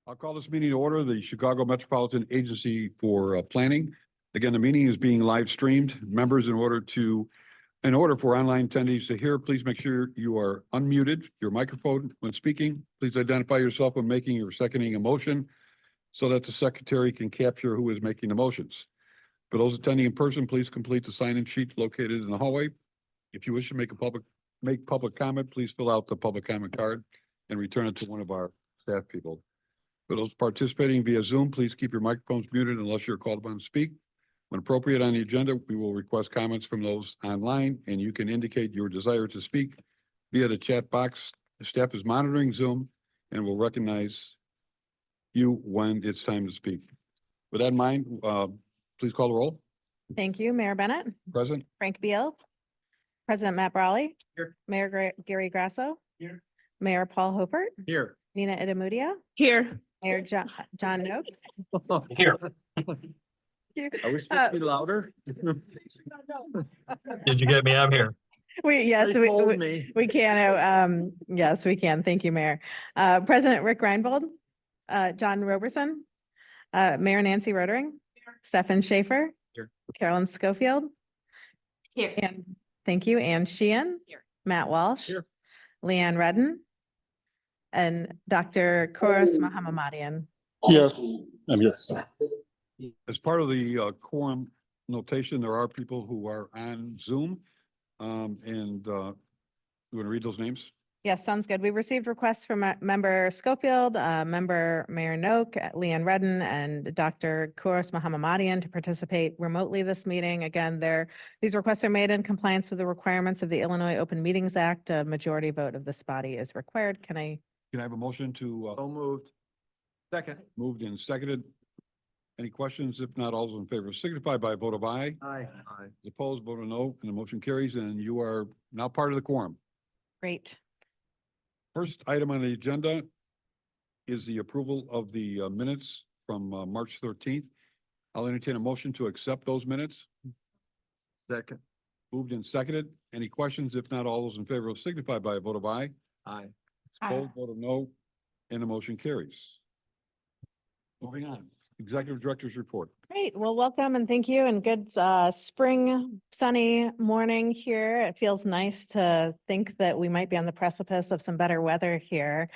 I'll call this meeting to order, the Chicago Metropolitan Agency for Planning. Again, the meeting is being live streamed. Members, in order for online attendees to hear, please make sure you are unmuted, your microphone when speaking. Please identify yourself when making or seconding a motion so that the secretary can capture who is making the motions. For those attending in person, please complete the sign-in sheet located in the hallway. If you wish to make public comment, please fill out the public comment card and return it to one of our staff people. For those participating via Zoom, please keep your microphones muted unless you're called upon to speak. When appropriate on the agenda, we will request comments from those online, and you can indicate your desire to speak via the chat box. The staff is monitoring Zoom and will recognize you when it's time to speak. With that in mind, please call the roll. Thank you, Mayor Bennett, Present. Frank Beal, President Matt Brawley. Here. Mayor Gary Grasso. Here. Mayor Paul Hopert, Here. Nina Idamudia, Here. Mayor John Noak. Here. Are we supposed to be louder? Did you get me? I'm here. Yes, They told we me. can. Yes, we can. Thank you, Mayor. President Rick Reinbold, John Roberson, Mayor Nancy Rotering, Stefan Schaefer, Here. Carolyn Schofield. Here. And thank you, Ann Sheehan. Here. Matt Walsh. Here. Leanne Redden. And Dr. Koros Mahammadian. Yes, yes. As part of the quorum notation, there are people who are on Zoom. You want to read those names? Yes, sounds good. We received requests from member Schofield, member Mayor Noak, Leanne Redden, and Dr. Koros Mahammadian to participate remotely this meeting. Again, these requests are made in compliance with the requirements of the Illinois Open Meetings Act. A majority vote of this body is required. Can I have a motion to So moved. Second. moved and seconded? Any questions? If not, all those in favor signify by a vote of aye. Aye. Opposed, vote of no, and the motion carries, and you are now part of the quorum. Great. First item on the agenda is the approval of the minutes from March 13th. I'll entertain a motion to accept those minutes. Second. Moved and seconded. Any questions? If not, all those in favor will signify by a vote of aye. Aye. Opposed, vote of no, and the motion carries. Moving on, Executive Director's report. Great. Well, welcome and thank you, and good spring sunny morning here. It feels nice to think that we might be on the precipice of some better weather here.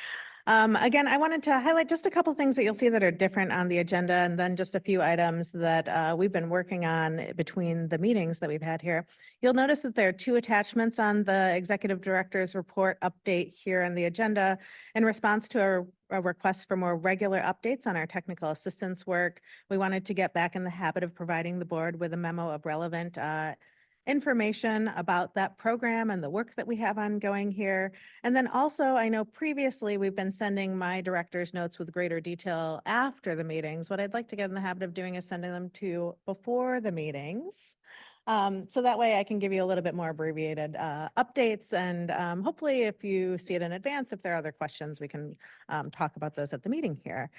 Again, I wanted to highlight just a couple things that you'll see that are different on the agenda, and then just a few items that we've been working on between the meetings that we've had here. You'll notice that there are two attachments on the Executive Director's report update here on the agenda in response to a request for more regular updates on our technical assistance work. We wanted to get back in the habit of providing the board with a memo of relevant information about that program and the work that we have ongoing here. And then also, I know previously we've been sending my director's notes with greater detail after the meetings. What I'd like to get in the habit of doing is sending them to you before the meetings. So that way I can give you a little bit more abbreviated updates, and hopefully if you see it in advance, if there are other questions, we can talk about those at the meeting here.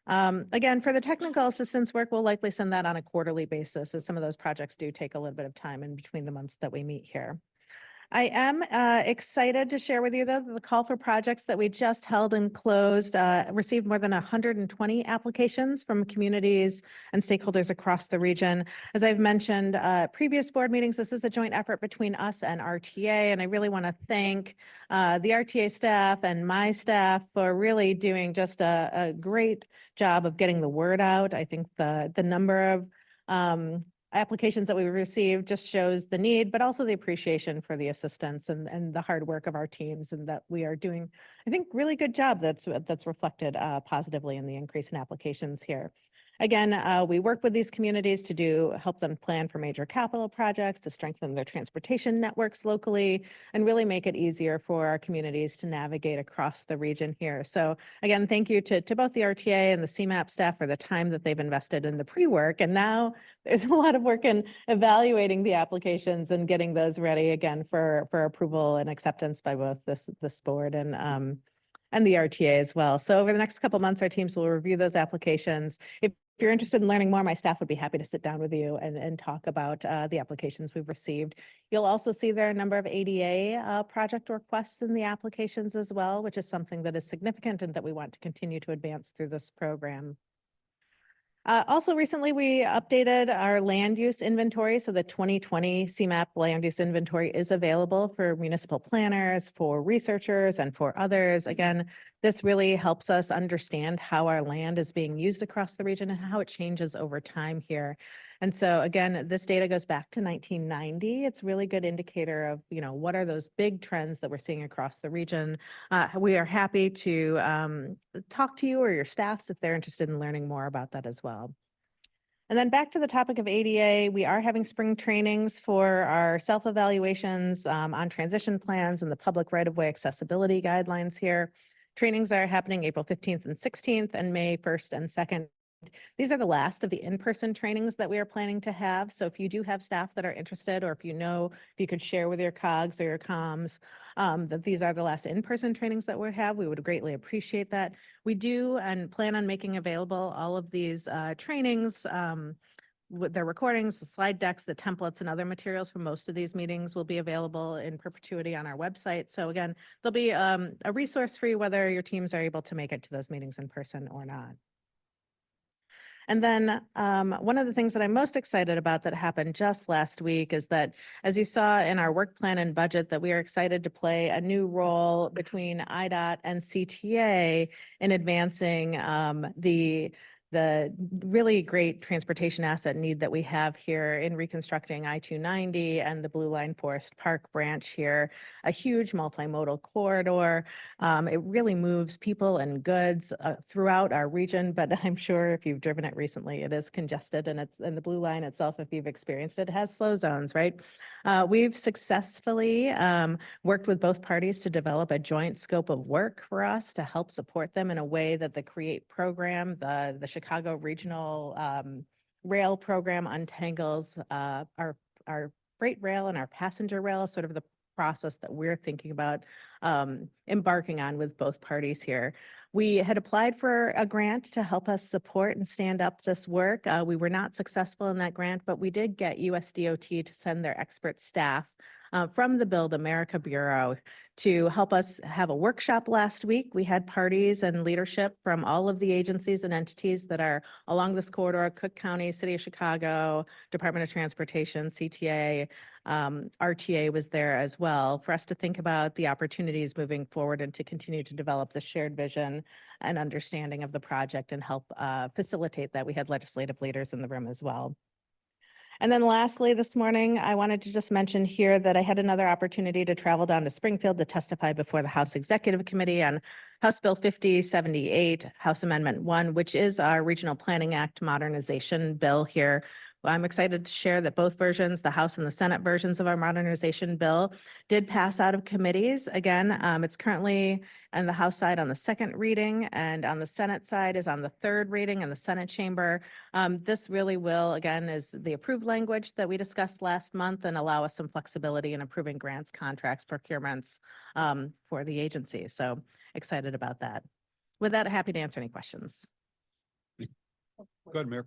Again, for the technical assistance work, we'll likely send that on a quarterly basis, as some of those projects do take a little bit of time in between the months that we meet here. I am excited to share with you that the call for projects that we just held and closed received more than 120 applications from communities and stakeholders across the region. As I've mentioned previous board meetings, this is a joint effort between us and RTA, and I really want to thank the RTA staff and my staff for really doing just a great job of getting the word out. I think the number of applications that we received just shows the need, but also the appreciation for the assistance and the hard work of our teams, and that we are doing, I think, really good job that's reflected positively in the increase in applications here. Again, we work with these communities to help them plan for major capital projects, to strengthen their transportation networks locally, and really make it easier for our communities to navigate across the region here. So again, thank you to both the RTA and the CMAP staff for the time that they've invested in the pre-work. And now there's a lot of work in evaluating the applications and getting those ready again for approval and acceptance by both this board and the RTA as well. So over the next couple of months, our teams will review those applications. If if you're interested in learning more, my staff would be happy to sit down with you and talk about the applications we've received. You'll also see there are a number of ADA project requests in the applications as well, which is something that is significant and that we want to continue to advance through this program. Also recently, we updated our land use inventory. So the 2020 CMAP land use inventory is available for municipal planners, for researchers, and for others. Again, this really helps us understand how our land is being used across the region and how it changes over time here. And so again, this data goes back to 1990. It's a really good indicator of, what are those big trends that we're seeing across the region. We are happy to talk to you or your staffs if they're interested in learning more about that as well. And then back to the topic of ADA, we are having spring trainings for our self-evaluations on transition plans and the public right-of-way accessibility guidelines here. Trainings are happening April 15th and 16th and May 1st and 2nd. These are the last of the in-person trainings that we are planning to have. So if you do have staff that are interested, or if you could share with your COGs or your comms, that these are the last in-person trainings that we have, we would greatly appreciate that. We do and plan on making available all of these trainings, with their recordings, the slide decks, the templates, and other materials for most of these meetings will be available in perpetuity on our website. So again, there'll be a resource for you whether your teams are able to make it to those meetings in person or not. And then one of the things that I'm most excited about that happened just last week is that, as you saw in our work plan and budget, that we are excited to play a new role between IDOT and CTA in advancing the really great transportation asset need that we have here in reconstructing I-290 and the Blue Line Forest Park branch here, a huge multimodal corridor. It really moves people and goods throughout our region, but I'm sure if you've driven it recently, it is congested, and the Blue Line itself, if you've experienced it, has slow zones, right? We've successfully worked with both parties to develop a joint scope of work for us to help support them in a way that the CREATE program, the Chicago Regional Rail Program, untangles our freight rail and our passenger rail, sort of the process that we're thinking about embarking on with both parties here. We had applied for a grant to help us support and stand up this work. We were not successful in that grant, but we did get USDOT to send their expert staff from the Build America Bureau to help us have a workshop last week. We had parties and leadership from all of the agencies and entities that are along this corridor: Cook County, City of Chicago, Department of Transportation, CTA, RTA was there as well, for us to think about the opportunities moving forward and to continue to develop the shared vision and understanding of the project and help facilitate that. We had legislative leaders in the room as well. And then lastly, this morning, I wanted to just mention here that I had another opportunity to travel down to Springfield to testify before the House Executive Committee on House Bill 5078, House Amendment 1, which is our Regional Planning Act modernization bill here. I'm excited to share that both versions, the House and the Senate versions of our modernization bill, did pass out of committees. Again, it's currently on the House side on the second reading, and on the Senate side is on the third reading in the Senate chamber. This really will, again, is the approved language that we discussed last month, and allow us some flexibility in approving grants, contracts, procurements for the agency. So excited about that. With that, happy to answer any questions. Go ahead, Mayor.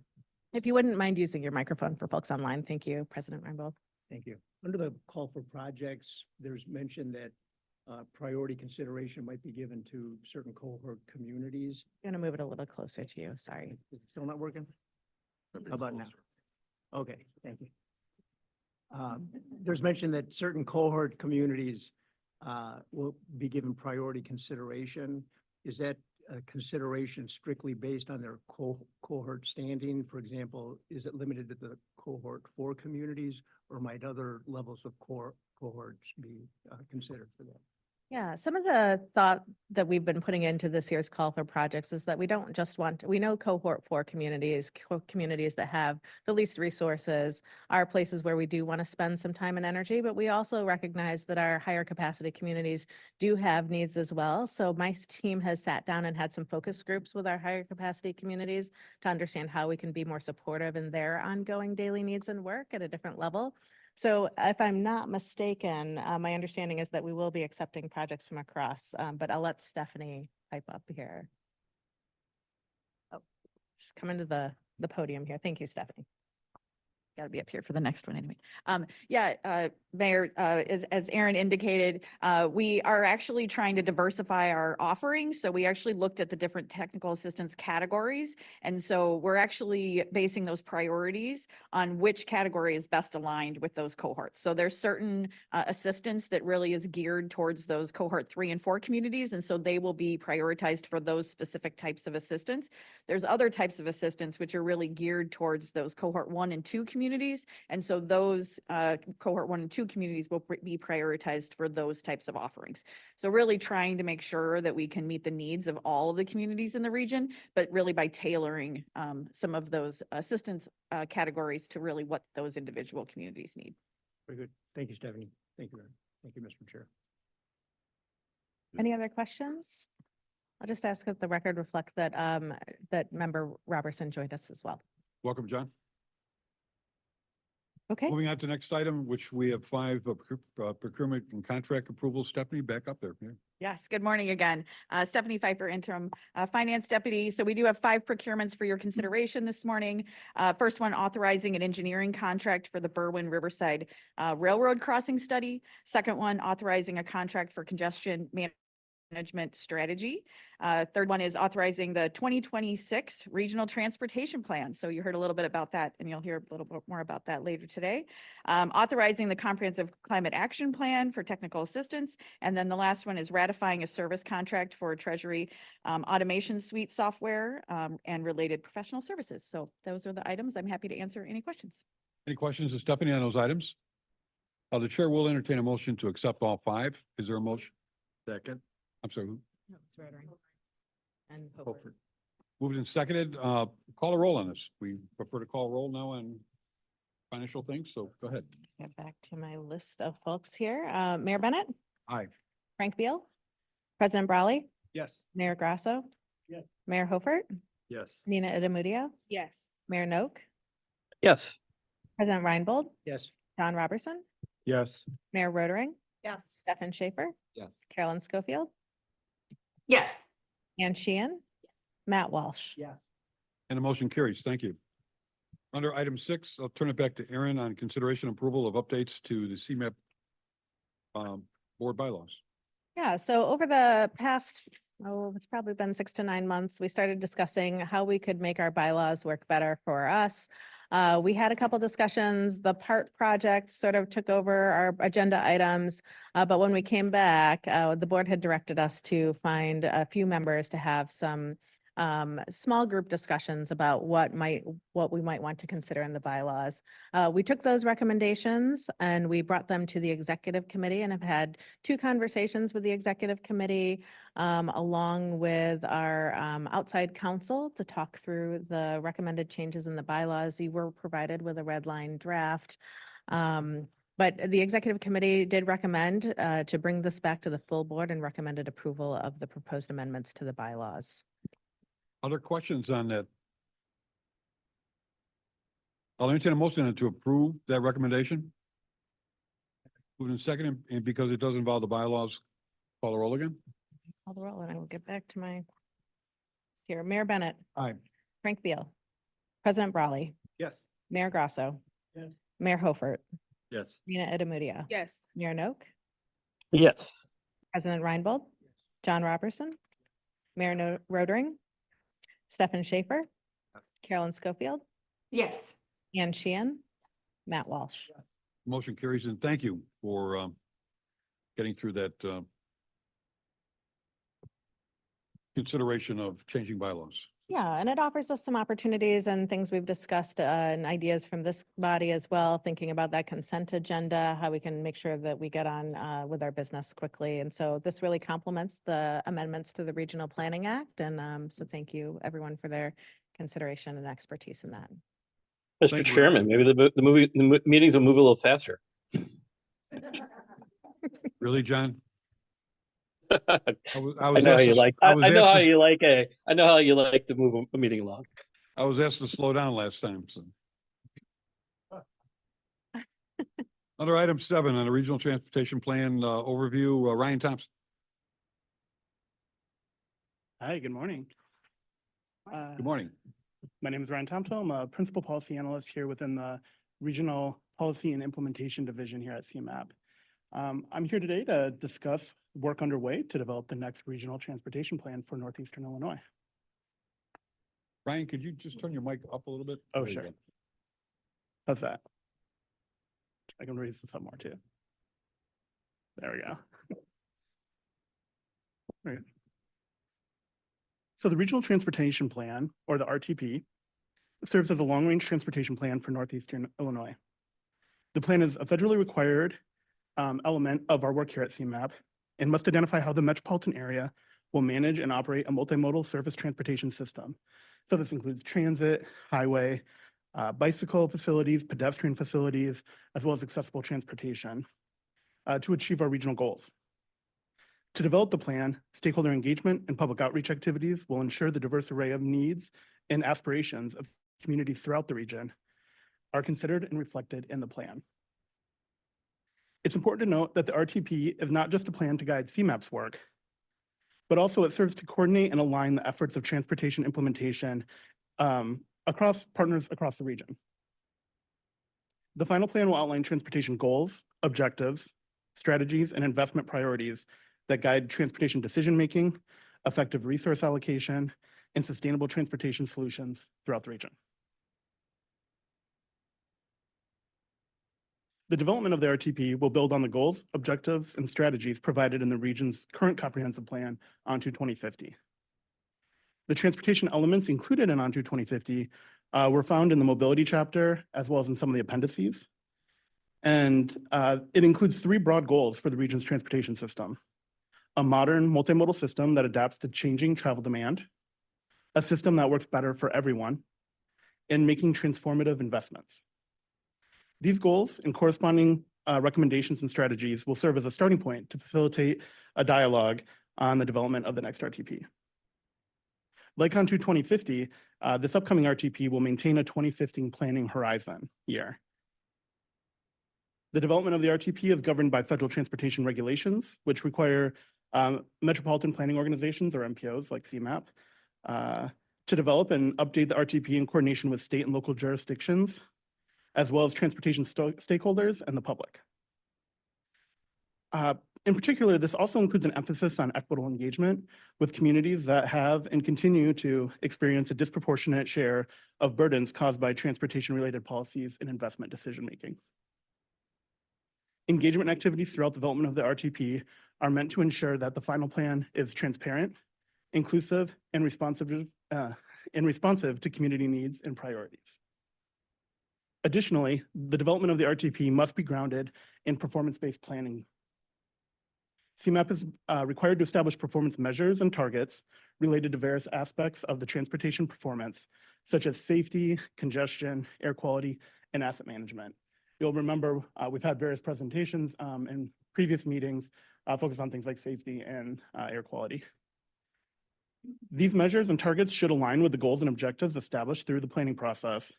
If you wouldn't mind using your microphone for folks online. Thank you, President Reinbold. Thank you. Under the call for projects, there's mention that priority consideration might be given to certain cohort communities. I'm going to move it a little closer to you. Sorry. Is it still not working? How about now? Okay, thank you. There's mention that certain cohort communities will be given priority consideration. Is that a consideration strictly based on their cohort standing? For example, is it limited to the cohort 4 communities, or might other levels of cohorts be considered for that? Yeah, some of the thought that we've been putting into this year's call for projects is that we don't just want, we know cohort 4 communities, communities that have the least resources, are places where we do want to spend some time and energy, but we also recognize that our higher capacity communities do have needs as well. So my team has sat down and had some focus groups with our higher capacity communities to understand how we can be more supportive in their ongoing daily needs and work at a different level. So if I'm not mistaken, my understanding is that we will be accepting projects from across, but I'll let Stephanie pipe up here. Oh, just come into the the podium here. Thank you, Stephanie. Got to be up here for the next one anyway. Mayor, as Aaron indicated, we are actually trying to diversify our offerings. So we actually looked at the different technical assistance categories. And so we're actually basing those priorities on which category is best aligned with those cohorts. So there's certain assistance that really is geared towards those cohort 3 and 4 communities. And so they will be prioritized for those specific types of assistance. There's other types of assistance which are really geared towards those cohort 1 and 2 communities. And so those cohort 1 and 2 communities will be prioritized for those types of offerings. So really trying to make sure that we can meet the needs of all of the communities in the region, but really by tailoring some of those assistance categories to really what those individual communities need. Very good. Thank you, Stephanie. Thank you, Aaron. Thank you, Mr. Chair. Any other questions? I'll just ask that the record reflect that that member Robertson joined us as well. Welcome, John. Okay. Moving on to the next item, which we have 5 procurement and contract approvals. Stephanie, back up there. Yeah. Yes, good morning again. Stephanie Pfeiffer, interim finance deputy. So we do have 5 procurements for your consideration this morning. First one, authorizing an engineering contract for the Berwyn Riverside Railroad crossing study. Second one, authorizing a contract for congestion management strategy. Third one is authorizing the 2026 regional transportation plan. So you heard a little bit about that and you'll hear a little bit more about that later today. Authorizing the comprehensive climate action plan for technical assistance. And then the last one is ratifying a service contract for Treasury automation suite software and related professional services. So those are the items. I'm happy to answer any questions. Any questions of Stephanie on those items? The chair will entertain a motion to accept all 5. Is there a motion? Second. I'm sorry, who? No, it's Rotary. And Hofer. Moved and seconded. Call a roll on this. We prefer to call a roll now on financial things, so go ahead. Get back to my list of folks here. Mayor Bennett, Aye. Frank Beal, President Brawley, Yes. Mayor Grasso. Yes. Mayor Hofert, Yes. Nina Adamudio, Yes. Mayor Noak, Yes. President Reinbold, Yes. John Robertson, Yes. Mayor Rotering, Yes. Stefan Schaefer, Yes. Carolyn Schofield, Yes. Ann Sheehan, Matt Walsh. Yeah. And the motion carries. Thank you. Under item 6, I'll turn it back to Aaron on consideration approval of updates to the CMAP board bylaws. Yeah, so over the past, it's probably been 6 to 9 months, we started discussing how we could make our bylaws work better for us. We had a couple discussions. The PART project sort of took over our agenda items. But when we came back, the board had directed us to find a few members to have some small group discussions about what we might want to consider in the bylaws. We took those recommendations and we brought them to the executive committee and have had 2 conversations with the executive committee along with our outside counsel to talk through the recommended changes in the bylaws. You were provided with a red line draft. But the executive committee did recommend to bring this back to the full board and recommended approval of the proposed amendments to the bylaws. Other questions on that? I'll entertain a motion to approve that recommendation. Moved and seconded, and because it does involve the bylaws, call the roll again. Call the roll and I will get back to my here. Mayor Bennett, Aye. Frank Beal, President Brawley, Yes. Mayor Grasso. Yes. Mayor Hofert, Yes. Nina Adamudio. Yes. Mayor Noak, Yes. President Reinbold, John Robertson, Mayor Rotering, Stefan Schaefer, Yes. Carolyn Schofield, Yes. Ann Sheehan, Matt Walsh. Motion carries, and thank you for getting through that consideration of changing bylaws. Yeah, and it offers us some opportunities and things we've discussed and ideas from this body as well, thinking about that consent agenda, how we can make sure that we get on with our business quickly. And so this really complements the amendments to the Regional Planning Act. And so thank you, everyone, for their consideration and expertise in that. Mr. Thank you. Chairman, maybe the meetings will move a little faster. Really, John? I I was know how asked you to- like, I I was know asked how to- you like I know how you like to move a meeting along. I was asked to slow down last time, so. Under item 7 on the Regional Transportation Plan overview, Ryan Thompson. Hi, good morning. Good morning. My name is Ryan Tomto. I'm a principal policy analyst here within the Regional Policy and Implementation Division here at CMAP. I'm here today to discuss work underway to develop the next regional transportation plan for Northeastern Illinois. Ryan, could you just turn your mic up a little bit? Oh, There you sure. go. How's that? I can raise this up more too. There we go. All right. So the Regional Transportation Plan, or the RTP, serves as a long-range transportation plan for Northeastern Illinois. The plan is a federally required element of our work here at CMAP and must identify how the metropolitan area will manage and operate a multimodal surface transportation system. So this includes transit, highway, bicycle facilities, pedestrian facilities, as well as accessible transportation to achieve our regional goals. To develop the plan, stakeholder engagement and public outreach activities will ensure the diverse array of needs and aspirations of communities throughout the region are considered and reflected in the plan. It's important to note that the RTP is not just a plan to guide CMAP's work, but also it serves to coordinate and align the efforts of transportation implementation across partners across the region. The final plan will outline transportation goals, objectives, strategies, and investment priorities that guide transportation decision-making, effective resource allocation, and sustainable transportation solutions throughout the region. The development of the RTP will build on the goals, objectives, and strategies provided in the region's current comprehensive plan, onto 2050. The transportation elements included in onto 2050 were found in the mobility chapter, as well as in some of the appendices. And it includes 3 broad goals for the region's transportation system: a modern multimodal system that adapts to changing travel demand, a system that works better for everyone, and making transformative investments. These goals and corresponding recommendations and strategies will serve as a starting point to facilitate a dialogue on the development of the next RTP. Like onto 2050, this upcoming RTP will maintain a 2015 planning horizon year. The development of the RTP is governed by federal transportation regulations, which require metropolitan planning organizations, or MPOs, like CMAP, to develop and update the RTP in coordination with state and local jurisdictions, as well as transportation stakeholders and the public. In particular, this also includes an emphasis on equitable engagement with communities that have and continue to experience a disproportionate share of burdens caused by transportation-related policies and investment decision-making. Engagement activities throughout the development of the RTP are meant to ensure that the final plan is transparent, inclusive, and responsive to community needs and priorities. Additionally, the development of the RTP must be grounded in performance-based planning. CMAP is required to establish performance measures and targets related to various aspects of the transportation performance, such as safety, congestion, air quality, and asset management. You'll remember we've had various presentations in previous meetings focused on things like safety and air quality. These measures and targets should align with the goals and objectives established through the planning process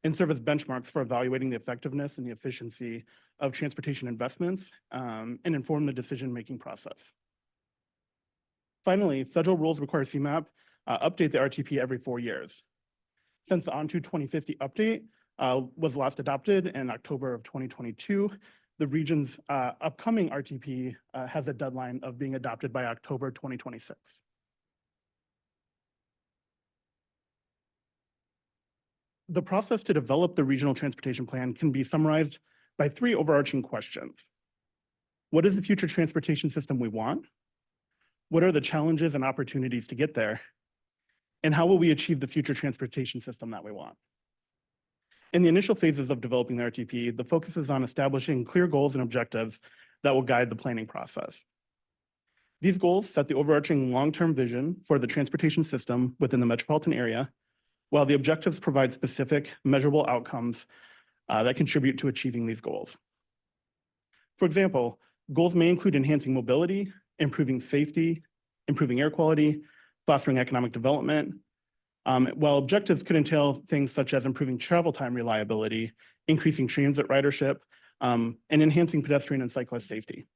and serve as benchmarks for evaluating the effectiveness and the efficiency of transportation investments and inform the decision-making process. Finally, federal rules require CMAP update the RTP every 4 years. Since the onto 2050 update was last adopted in October of 2022, the region's upcoming RTP has a deadline of being adopted by October 2026. The process to develop the regional transportation plan can be summarized by 3 overarching questions. What is the future transportation system we want? What are the challenges and opportunities to get there? And how will we achieve the future transportation system that we want? In the initial phases of developing the RTP, the focus is on establishing clear goals and objectives that will guide the planning process. These goals set the overarching long-term vision for the transportation system within the metropolitan area, while the objectives provide specific, measurable outcomes that contribute to achieving these goals. For example, goals may include enhancing mobility, improving safety, improving air quality, fostering economic development, while objectives could entail things such as improving travel time reliability, increasing transit ridership, and enhancing pedestrian and cyclist safety.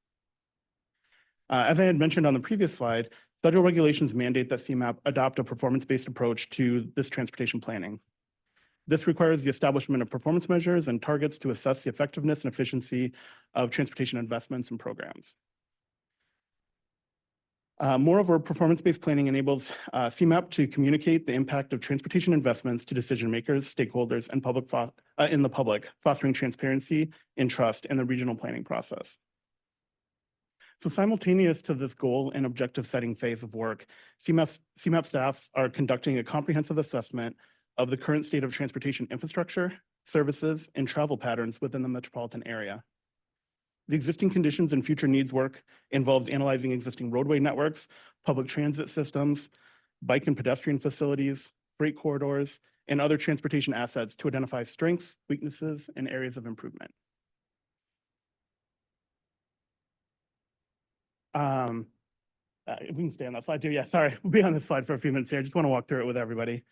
As I had mentioned on the previous slide, Federal regulations mandate that CMAP adopt a performance-based approach to this transportation planning. This requires the establishment of performance measures and targets to assess the effectiveness and efficiency of transportation investments and programs. Moreover, performance-based planning enables CMAP to communicate the impact of transportation investments to decision makers, stakeholders, and in the public, fostering transparency and trust in the regional planning process. So simultaneous to this goal and objective setting phase of work, CMAP staff are conducting a comprehensive assessment of the current state of transportation infrastructure, services, and travel patterns within the metropolitan area. The existing conditions and future needs work involves analyzing existing roadway networks, public transit systems, bike and pedestrian facilities, freight corridors, and other transportation assets to identify strengths, weaknesses, and areas of improvement. If we can stay on that slide too. Yeah, sorry, we'll be on this slide for a few minutes here. I just want to walk through it with everybody.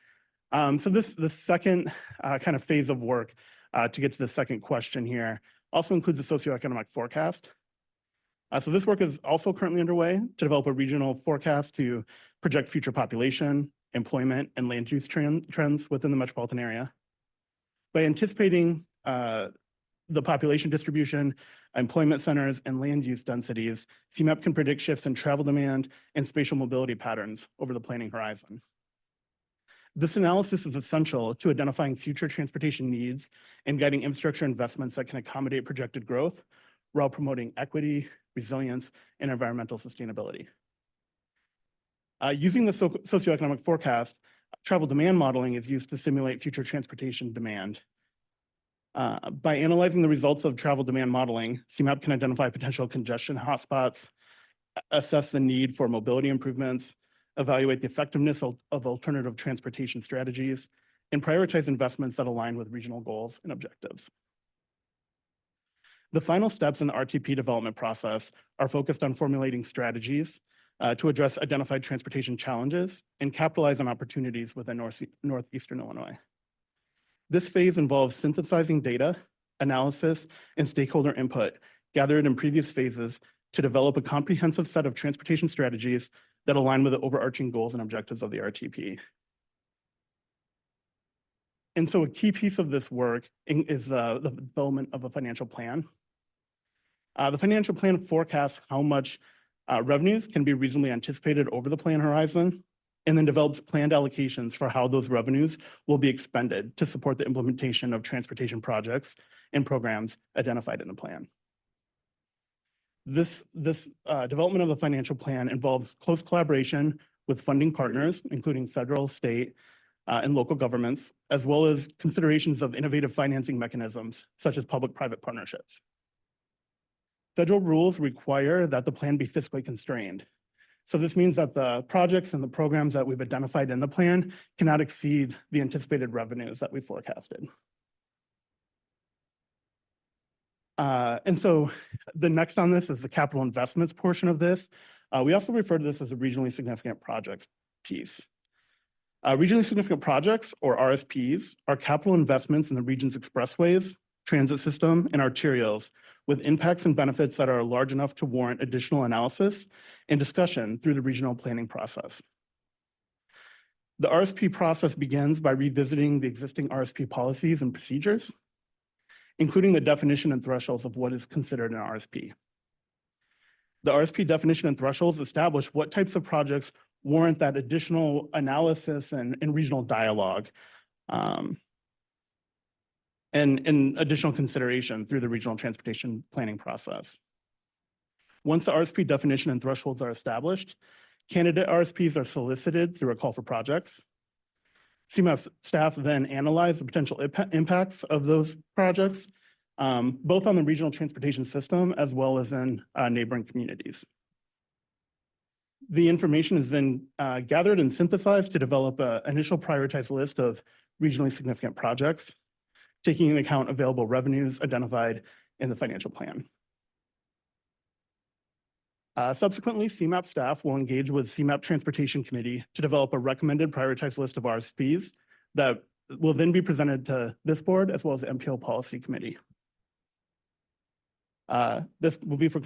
So this second kind of phase of work to get to the second question here also includes a socioeconomic forecast. So this work is also currently underway to develop a regional forecast to project future population, employment, and land use trends within the metropolitan area. By anticipating the population distribution, employment centers, and land use densities, CMAP can predict shifts in travel demand and spatial mobility patterns over the planning horizon. This analysis is essential to identifying future transportation needs and guiding infrastructure investments that can accommodate projected growth while promoting equity, resilience, and environmental sustainability. Using the socioeconomic forecast, travel demand modeling is used to simulate future transportation demand. By analyzing the results of travel demand modeling, CMAP can identify potential congestion hotspots, assess the need for mobility improvements, evaluate the effectiveness of alternative transportation strategies, and prioritize investments that align with regional goals and objectives. The final steps in the RTP development process are focused on formulating strategies to address identified transportation challenges and capitalize on opportunities within northeastern Illinois. This phase involves synthesizing data, analysis, and stakeholder input gathered in previous phases to develop a comprehensive set of transportation strategies that align with the overarching goals and objectives of the RTP. And so a key piece of this work is the development of a financial plan. The financial plan forecasts how much revenues can be reasonably anticipated over the plan horizon, and then develops planned allocations for how those revenues will be expended to support the implementation of transportation projects and programs identified in the plan. This development of the financial plan involves close collaboration with funding partners, including federal, state, and local governments, as well as considerations of innovative financing mechanisms, such as public-private partnerships. Federal rules require that the plan be fiscally constrained. So this means that the projects and the programs that we've identified in the plan cannot exceed the anticipated revenues that we forecasted. And so the next on this is the capital investments portion of this. We also refer to this as a regionally significant projects piece. Regionally significant projects, or RSPs, are capital investments in the region's expressways, transit system, and arterials with impacts and benefits that are large enough to warrant additional analysis and discussion through the regional planning process. The RSP process begins by revisiting the existing RSP policies and procedures, including the definition and thresholds of what is considered an RSP. The RSP definition and thresholds establish what types of projects warrant that additional analysis and regional dialogue, and additional consideration through the regional transportation planning process. Once the RSP definition and thresholds are established, candidate RSPs are solicited through a call for projects. CMAP staff then analyze the potential impacts of those projects, both on the regional transportation system as well as in neighboring communities. The information is then gathered and synthesized to develop an initial prioritized list of regionally significant projects, taking into account available revenues identified in the financial plan. Subsequently, CMAP staff will engage with CMAP Transportation Committee to develop a recommended prioritized list of RSPs that will then be presented to this board as well as the MPO Policy Committee. This will be for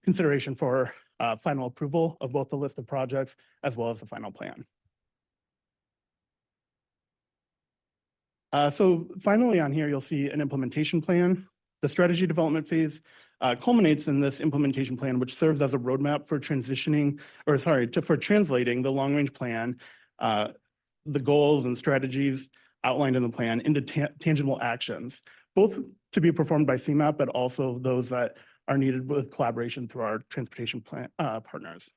consideration for final approval of both the list of projects as well as the final plan. So finally on here, you'll see an implementation plan. The strategy development phase culminates in this implementation plan, which serves as a roadmap for for translating the long-range plan, the goals and strategies outlined in the plan into tangible actions, both to be performed by CMAP, but also those that are needed with collaboration through our transportation plan partners.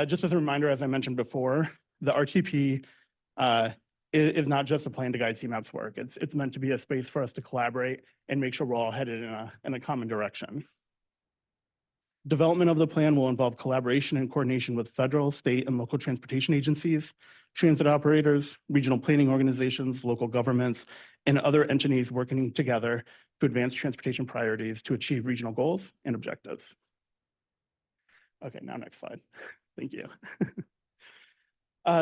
Just as a reminder, as I mentioned before, the RTP is not just a plan to guide CMAP's work. It's meant to be a space for us to collaborate and make sure we're all headed in a common direction. Development of the plan will involve collaboration and coordination with federal, state, and local transportation agencies, transit operators, regional planning organizations, local governments, and other entities working together to advance transportation priorities to achieve regional goals and objectives. Okay, now next slide. Thank you.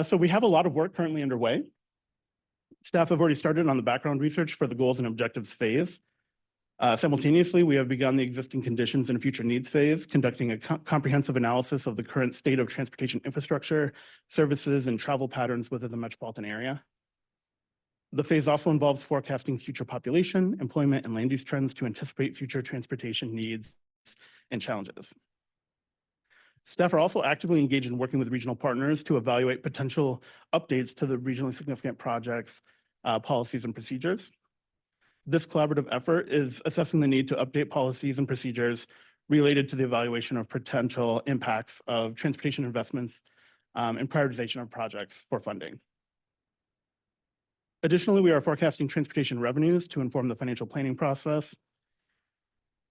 So we have a lot of work currently underway. Staff have already started on the background research for the goals and objectives phase. Simultaneously, we have begun the existing conditions and future needs phase, conducting a comprehensive analysis of the current state of transportation infrastructure, services, and travel patterns within the metropolitan area. The phase also involves forecasting future population, employment, and land use trends to anticipate future transportation needs and challenges. Staff are also actively engaged in working with regional partners to evaluate potential updates to the regionally significant projects, policies, and procedures. This collaborative effort is assessing the need to update policies and procedures related to the evaluation of potential impacts of transportation investments and prioritization of projects for funding. Additionally, we are forecasting transportation revenues to inform the financial planning process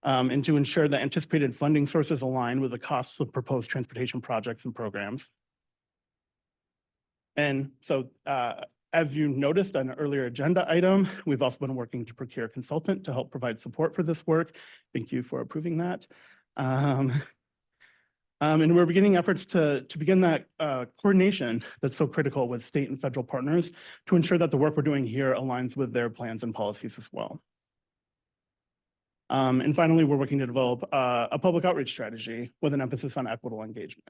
and to ensure that anticipated funding sources align with the costs of proposed transportation projects and programs. And so, as you noticed on an earlier agenda item, we've also been working to procure a consultant to help provide support for this work. Thank you for approving that. And we're beginning efforts to begin that coordination that's so critical with state and federal partners to ensure that the work we're doing here aligns with their plans and policies as well. And finally, we're working to develop a public outreach strategy with an emphasis on equitable engagement.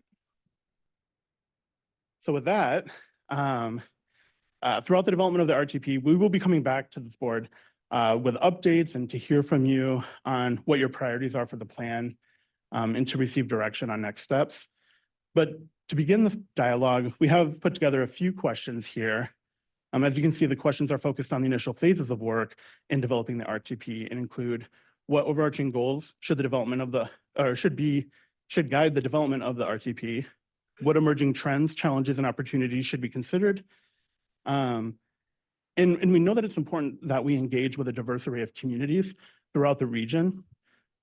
So with that, throughout the development of the RTP, we will be coming back to this board with updates and to hear from you on what your priorities are for the plan and to receive direction on next steps. But to begin this dialogue, we have put together a few questions here. As you can see, the questions are focused on the initial phases of work in developing the RTP and include what overarching goals should the development of the, or should guide the development of the RTP, what emerging trends, challenges, and opportunities should be considered. And we know that it's important that we engage with a diverse array of communities throughout the region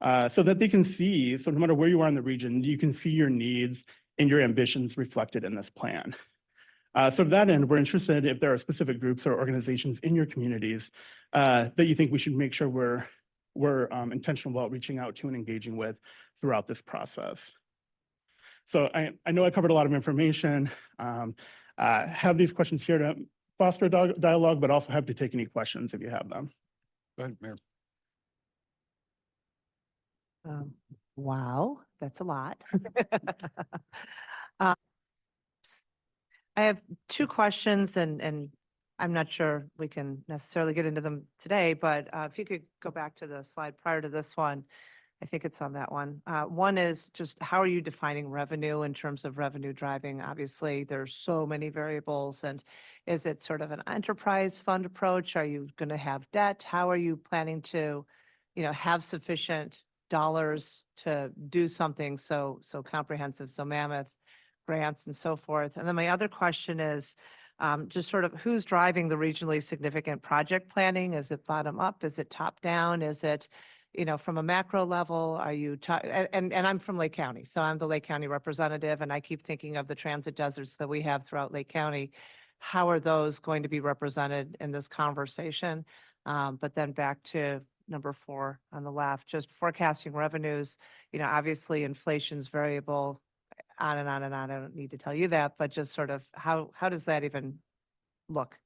so that they can see, so no matter where you are in the region, you can see your needs and your ambitions reflected in this plan. So to that end, we're interested if there are specific groups or organizations in your communities that you think we should make sure we're intentional about reaching out to and engaging with throughout this process. So I know I covered a lot of information. Have these questions here to foster a dialogue, but also have to take any questions if you have them. Go ahead, Mayor. Wow, that's a lot. I have two questions and I'm not sure we can necessarily get into them today, but if you could go back to the slide prior to this one, I think it's on that one. One is just how are you defining revenue in terms of revenue driving? Obviously, there's so many variables, and is it sort of an enterprise fund approach? Are you going to have debt? How are you planning to, have sufficient dollars to do something so comprehensive, so mammoth, grants and so forth? And then my other question is just sort of who's driving the regionally significant project planning? Is it bottom up? Is it top down? Is it from a macro level, are you, and I'm from Lake County, so I'm the Lake County representative, and I keep thinking of the transit deserts that we have throughout Lake County. How are those going to be represented in this conversation? But then back to number 4 on the left, just forecasting revenues, obviously inflation's variable, on and on and on. I don't need to tell you that, but just sort of how does that even look?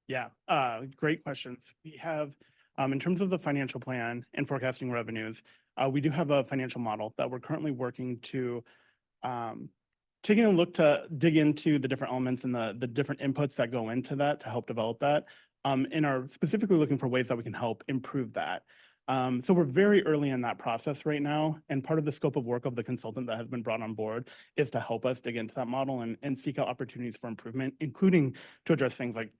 Yeah, great questions. We have In terms of the financial plan and forecasting revenues, we do have a financial model that we're currently working to taking a look to dig into the different elements and the different inputs that go into that to help develop that, and are specifically looking for ways that we can help improve that. So we're very early in that process right now, and part of the scope of work of the consultant that has been brought on board is to help us dig into that model and seek out opportunities for improvement, including to address things like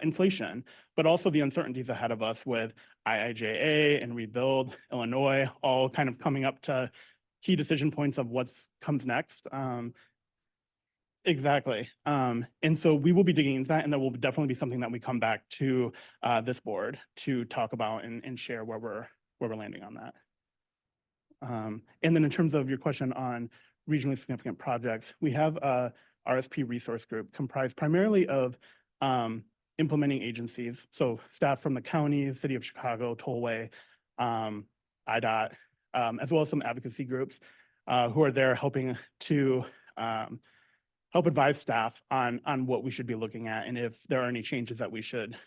inflation, but also the uncertainties ahead of us with IIJA and Rebuild Illinois, all kind of coming up to key decision points of what's comes next. Exactly. And so we will be digging into that, and that will definitely be something that we come back to this board to talk about and share where we're landing on that. And then in terms of your question on regionally significant projects, we have a RSP resource group comprised primarily of implementing agencies, so staff from the county, city of Chicago, Tollway, IDOT, as well as some advocacy groups who are there helping to help advise staff on what we should be looking at and if there are any changes that we should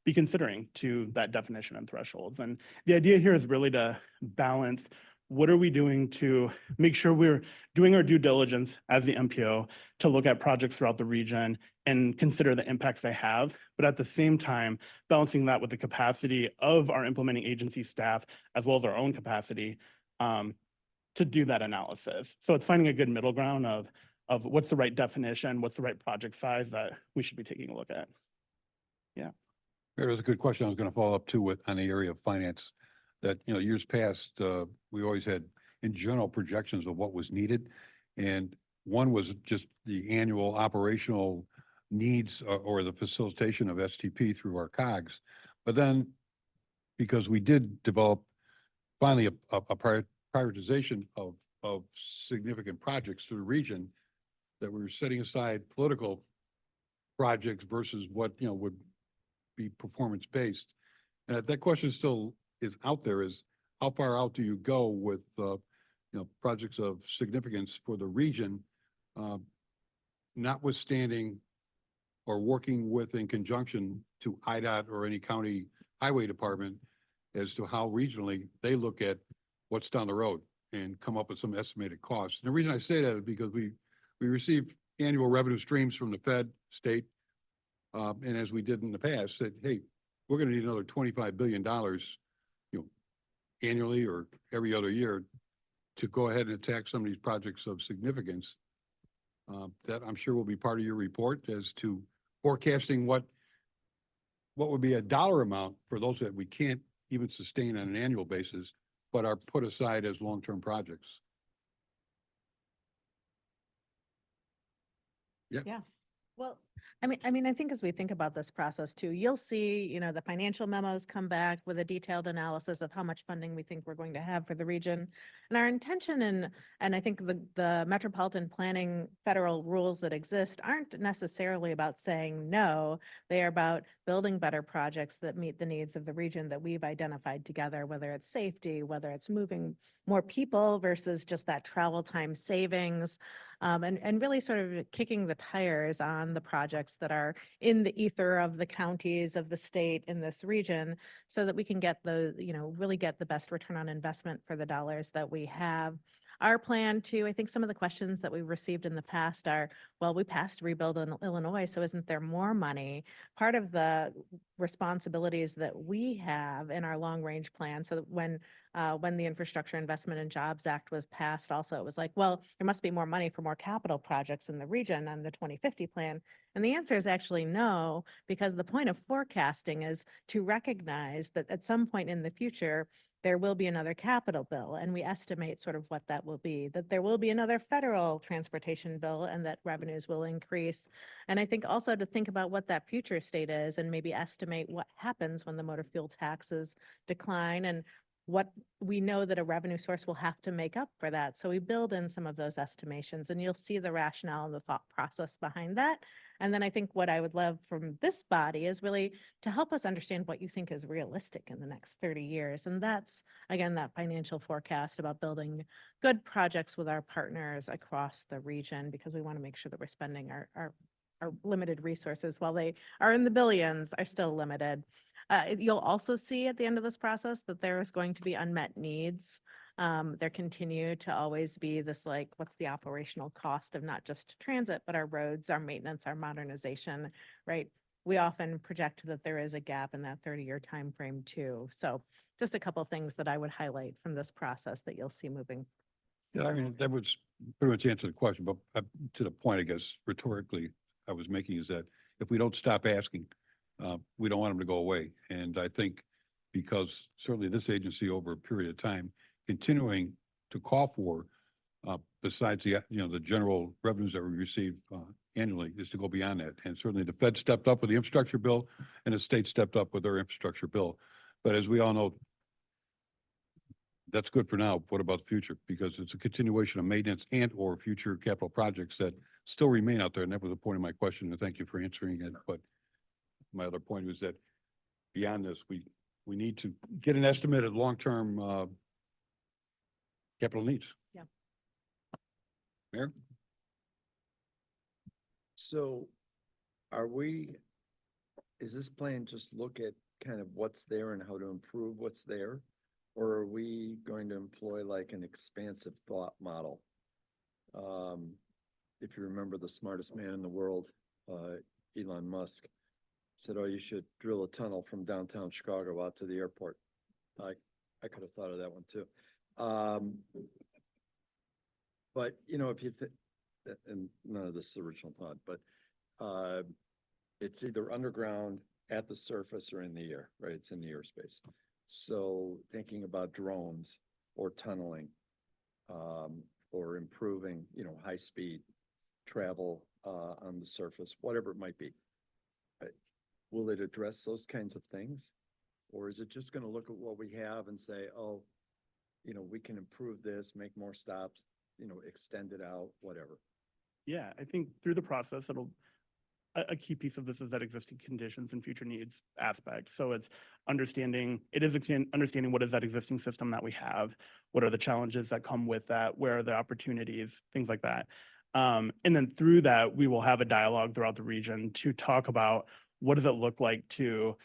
be considering to that definition and thresholds. And the idea here is really to balance what are we doing to make sure we're doing our due diligence as the MPO to look at projects throughout the region and consider the impacts they have, but at the same time, balancing that with the capacity of our implementing agency staff, as well as our own capacity to do that analysis. So it's finding a good middle ground of what's the right definition, what's the right project size that we should be taking a look at. Yeah. There's a good question I was going to follow up too with on the area of finance. That, years past, we always had in general projections of what was needed. And one was just the annual operational needs or the facilitation of STP through our COGS. But then, because we did develop finally a prioritization of significant projects to the region, that we were setting aside political projects versus what, would be performance-based. And that question still is out there, is how far out do you go with, projects of significance for the region, notwithstanding or working with in conjunction to IDOT or any county highway department as to how regionally they look at what's down the road and come up with some estimated costs. And the reason I say that is because we receive annual revenue streams from the Fed, state, and as we did in the past, said, hey, we're going to need another $25 billion, annually or every other year to go ahead and attack some of these projects of significance. That I'm sure will be part of your report as to forecasting what would be a dollar amount for those that we can't even sustain on an annual basis, but are put aside as long-term projects. Yeah. Well, I mean, I think as we think about this process too, you'll see, the financial memos come back with a detailed analysis of how much funding we think we're going to have for the region. And our intention and I think the metropolitan planning federal rules that exist aren't necessarily about saying no. They are about building better projects that meet the needs of the region that we've identified together, whether it's safety, whether it's moving more people versus just that travel time savings. And really sort of kicking the tires on the projects that are in the ether of the counties of the state in this region so that we can get really get the best return on investment for the dollars that we have. Our plan too, I think some of the questions that we've received in the past are, well, we passed Rebuild in Illinois, so isn't there more money? Part of the responsibilities that we have in our long-range plan, so that when the Infrastructure Investment and Jobs Act was passed, also it was like, well, there must be more money for more capital projects in the region on the 2050 plan. And the answer is actually no, because the point of forecasting is to recognize that at some point in the future, there will be another capital bill, and we estimate sort of what that will be, that there will be another federal transportation bill and that revenues will increase. And I think also to think about what that future state is and maybe estimate what happens when the motor fuel taxes decline and what we know that a revenue source will have to make up for that. So we build in some of those estimations, and you'll see the rationale and the thought process behind that. And then I think what I would love from this body is really to help us understand what you think is realistic in the next 30 years. And that's, again, that financial forecast about building good projects with our partners across the region, because we want to make sure that we're spending our our limited resources, while they are in the billions, are still limited. You'll also see at the end of this process that there is going to be unmet needs. There continue to always be this, like, what's the operational cost of not just transit, but our roads, our maintenance, our modernization, right? We often project that there is a gap in that 30-year time frame too. So just a couple things that I would highlight from this process that you'll see moving. Yeah, I mean, that was pretty much answer the question, but to the point, I guess rhetorically I was making is that if we don't stop asking, we don't want them to go away. And I think because certainly this agency over a period of time, continuing to call for, besides the, the general revenues that we receive annually, is to go beyond that. And certainly the Fed stepped up with the infrastructure bill and the state stepped up with their infrastructure bill. But as we all know, that's good for now. What about the future? Because it's a continuation of maintenance and or future capital projects that still remain out there. And that was the point of my question. And thank you for answering it. But my other point was that beyond this, we need to get an estimate of long-term capital needs. Yeah. Mayor? So is this plan just look at kind of what's there and how to improve what's there? Or are we going to employ like an expansive thought model? If you remember the smartest man in the world, Elon Musk, said, oh, you should drill a tunnel from downtown Chicago out to the airport. I could have thought of that one too. But if you think, and none of this is original thought, but it's either underground, at the surface, or in the air, right? It's in the airspace. So thinking about drones or tunneling, or improving, high speed travel on the surface, whatever it might be. Will it address those kinds of things? Or is it just going to look at what we have and say, oh, we can improve this, make more stops, extend it out, whatever? Yeah, I think through the process, a key piece of this is that existing conditions and future needs aspect. So it's understanding what is that existing system that we have, what are the challenges that come with that, where are the opportunities, things like that. And then through that, we will have a dialogue throughout the region to talk about what does it look like to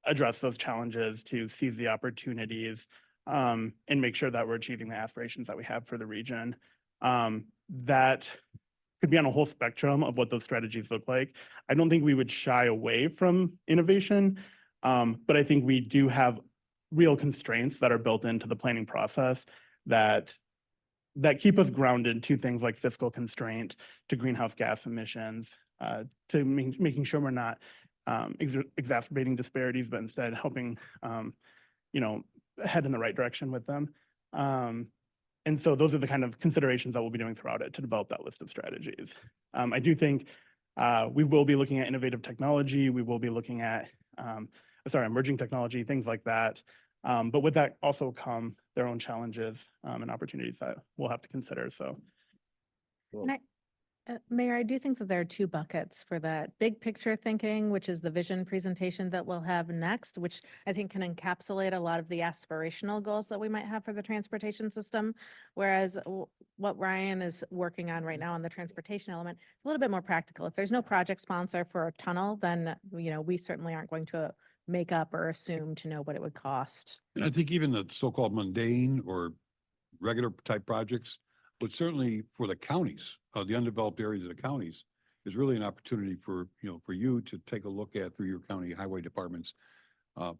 address those challenges, to seize the opportunities, and make sure that we're achieving the aspirations that we have for the region. That could be on a whole spectrum of what those strategies look like. I don't think we would shy away from innovation, but I think we do have real constraints that are built into the planning process that keep us grounded to things like fiscal constraint, to greenhouse gas emissions, to making sure we're not exacerbating disparities, but instead helping, head in the right direction with them. And so those are the kind of considerations that we'll be doing throughout it to develop that list of strategies. I do think we will be looking at innovative technology. We will be looking at, emerging technology, things like that. But with that also come their own challenges and opportunities that we'll have to consider. So. Well, And Mayor, I do think that there are two buckets for that big picture thinking, which is the vision presentation that we'll have next, which I think can encapsulate a lot of the aspirational goals that we might have for the transportation system. Whereas what Ryan is working on right now on the transportation element, it's a little bit more practical. If there's no project sponsor for a tunnel, then, we certainly aren't going to make up or assume to know what it would cost. And I think even the so-called mundane or regular type projects, but certainly for the counties, the undeveloped areas of the counties, is really an opportunity for, for you to take a look at through your county highway departments, some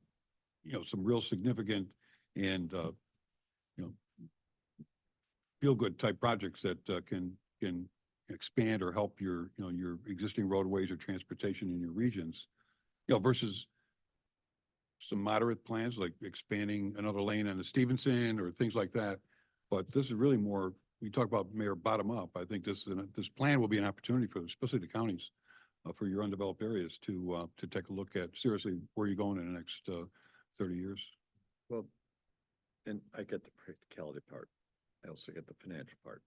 real significant and, feel good type projects that can expand or help your, your existing roadways or transportation in your regions, versus some moderate plans like expanding another lane on the Stevenson or things like that. But this is really more, we talk about Mayor bottom up. I think this plan will be an opportunity for, especially the counties, for your undeveloped areas to take a look at seriously where you're going in the next 30 years. Well, and I get the practicality part. I also get the financial part.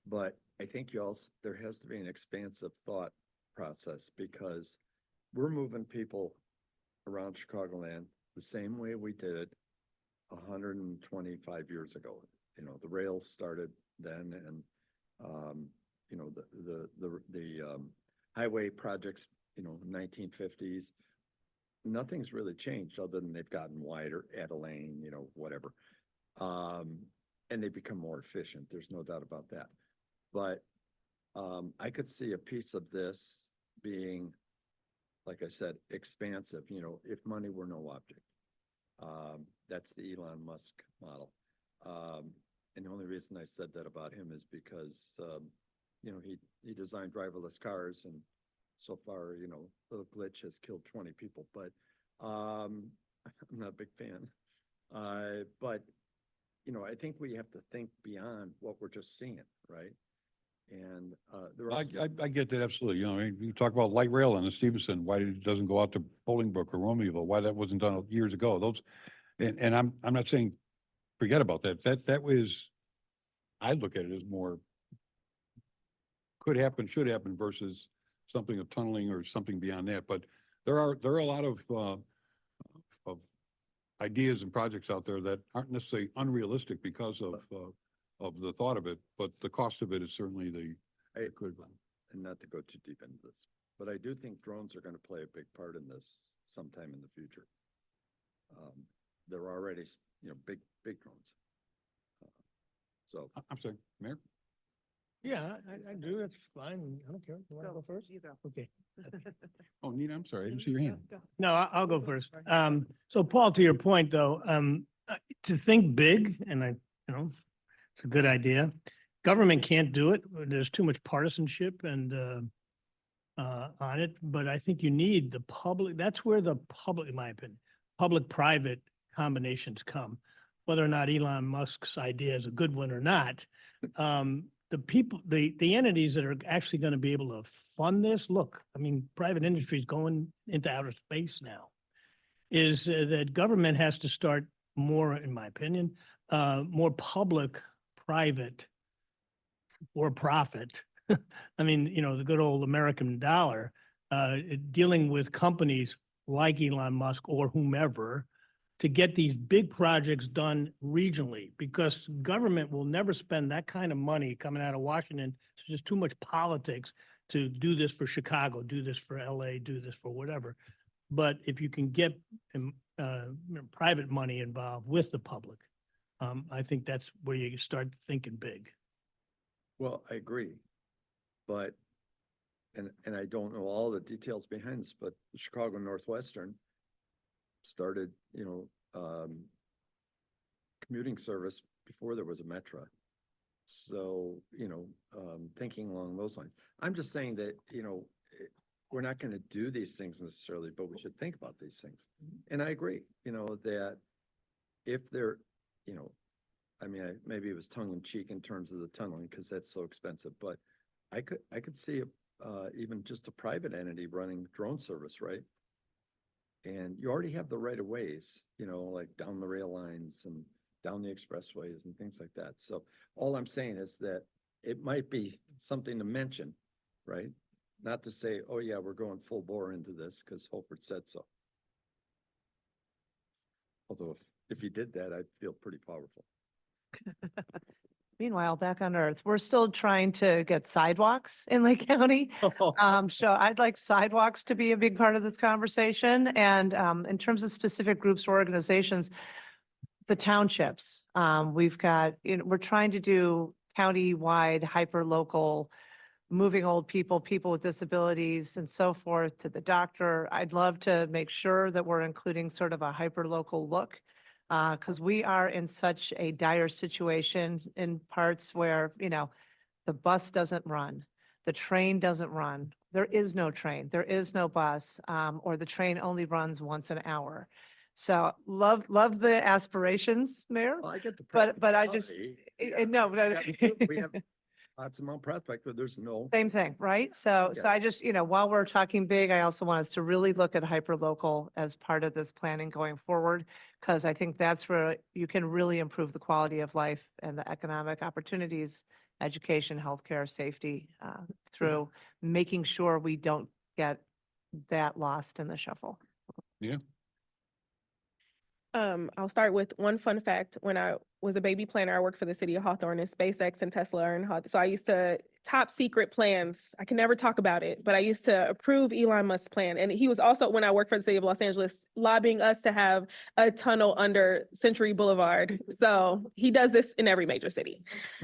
But I think there has to be an expansive thought process, because we're moving people around Chicagoland the same way we did it 125 years ago. The rails started then, and the highway projects, 1950s. Nothing's really changed other than they've gotten wider, add a lane, whatever. And they become more efficient. There's no doubt about that. But I could see a piece of this being, like I said, expansive, if money were no object. That's the Elon Musk model. And the only reason I said that about him is because, he designed driverless cars, and so far, little glitch has killed 20 people, but I'm not a big fan. But, I think we have to think beyond what we're just seeing, right? And I get that absolutely. You talk about light rail on the Stevenson, why it doesn't go out to Bolingbrook or Romeoville, why that wasn't done years ago. And I'm not saying forget about that. That was, I look at it as more could happen, should happen versus something of tunneling or something beyond that. But there are a lot of ideas and projects out there that aren't necessarily unrealistic because of the thought of it, but the cost of it is certainly the good one. and not to go too deep into this, but I do think drones are going to play a big part in this sometime in the future. They're already, big drones. So I'm sorry, Mayor? Yeah, I do. That's fine. I don't care. You want to go first? You go. Okay. Oh, Nina, I'm sorry, I didn't see your hand. No, I'll go first. So Paul, to your point though, to think big and it's a good idea. Government can't do it. There's too much partisanship and on it, but I think you need the public. That's where the public, in my opinion, public-private combinations come. Whether or not Elon Musk's idea is a good one or not, the people, the entities that are actually going to be able to fund this, look, I mean, private industry is going into outer space now, is that government has to start more, in my opinion, more public, private, for profit. I mean, the good old American dollar, dealing with companies like Elon Musk or whomever to get these big projects done regionally, because government will never spend that kind of money coming out of Washington. It's just too much politics to do this for Chicago, do this for LA, do this for whatever. But if you can get private money involved with the public, I think that's where you start thinking big. well, I agree, but, and I don't know all the details behind this, but Chicago Northwestern started, commuting service before there was a Metra. So, thinking along those lines, I'm just saying that, we're not going to do these things necessarily, but we should think about these things. And I agree, that if they're, I mean, maybe it was tongue in cheek in terms of the tunneling because that's so expensive, but I could see even just a private entity running drone service, right? And you already have the right of ways, like down the rail lines and down the expressways and things like that. So all I'm saying is that it might be something to mention, right? Not to say, oh yeah, we're going full bore into this because Holford said so. Although if you did that, I'd feel pretty powerful. Meanwhile, back on Earth, we're still trying to get sidewalks in Lake County. So I'd like sidewalks to be a big part of this conversation. And in terms of specific groups or organizations, the townships, we've got, we're trying to do county-wide, hyper-local, moving old people, people with disabilities and so forth to the doctor. I'd love to make sure that we're including sort of a hyper-local look. Because we are in such a dire situation in parts where, the bus doesn't run, the train doesn't run, there is no train, there is no bus, or the train only runs once an hour. So love the aspirations, Mayor, Well, I get the. but I just, practicality, no, yeah. We have spots in Mount Prospect, but there's no. same thing, right? So Yeah. I just, while we're talking big, I also want us to really look at hyperlocal as part of this planning going forward, because I think that's where you can really improve the quality of life and the economic opportunities, education, healthcare, safety, through making sure we don't get that lost in the shuffle. Yeah, I'll start with one fun fact. When I was a baby planner. I worked for the city of Hawthorne, and SpaceX and Tesla are in so I used to top secret plans. I can never talk about it, but I used to approve Elon Musk's plan. And he was also, when I worked for the city of Los Angeles, lobbying us to have a tunnel under Century Boulevard. So he does this in every major city.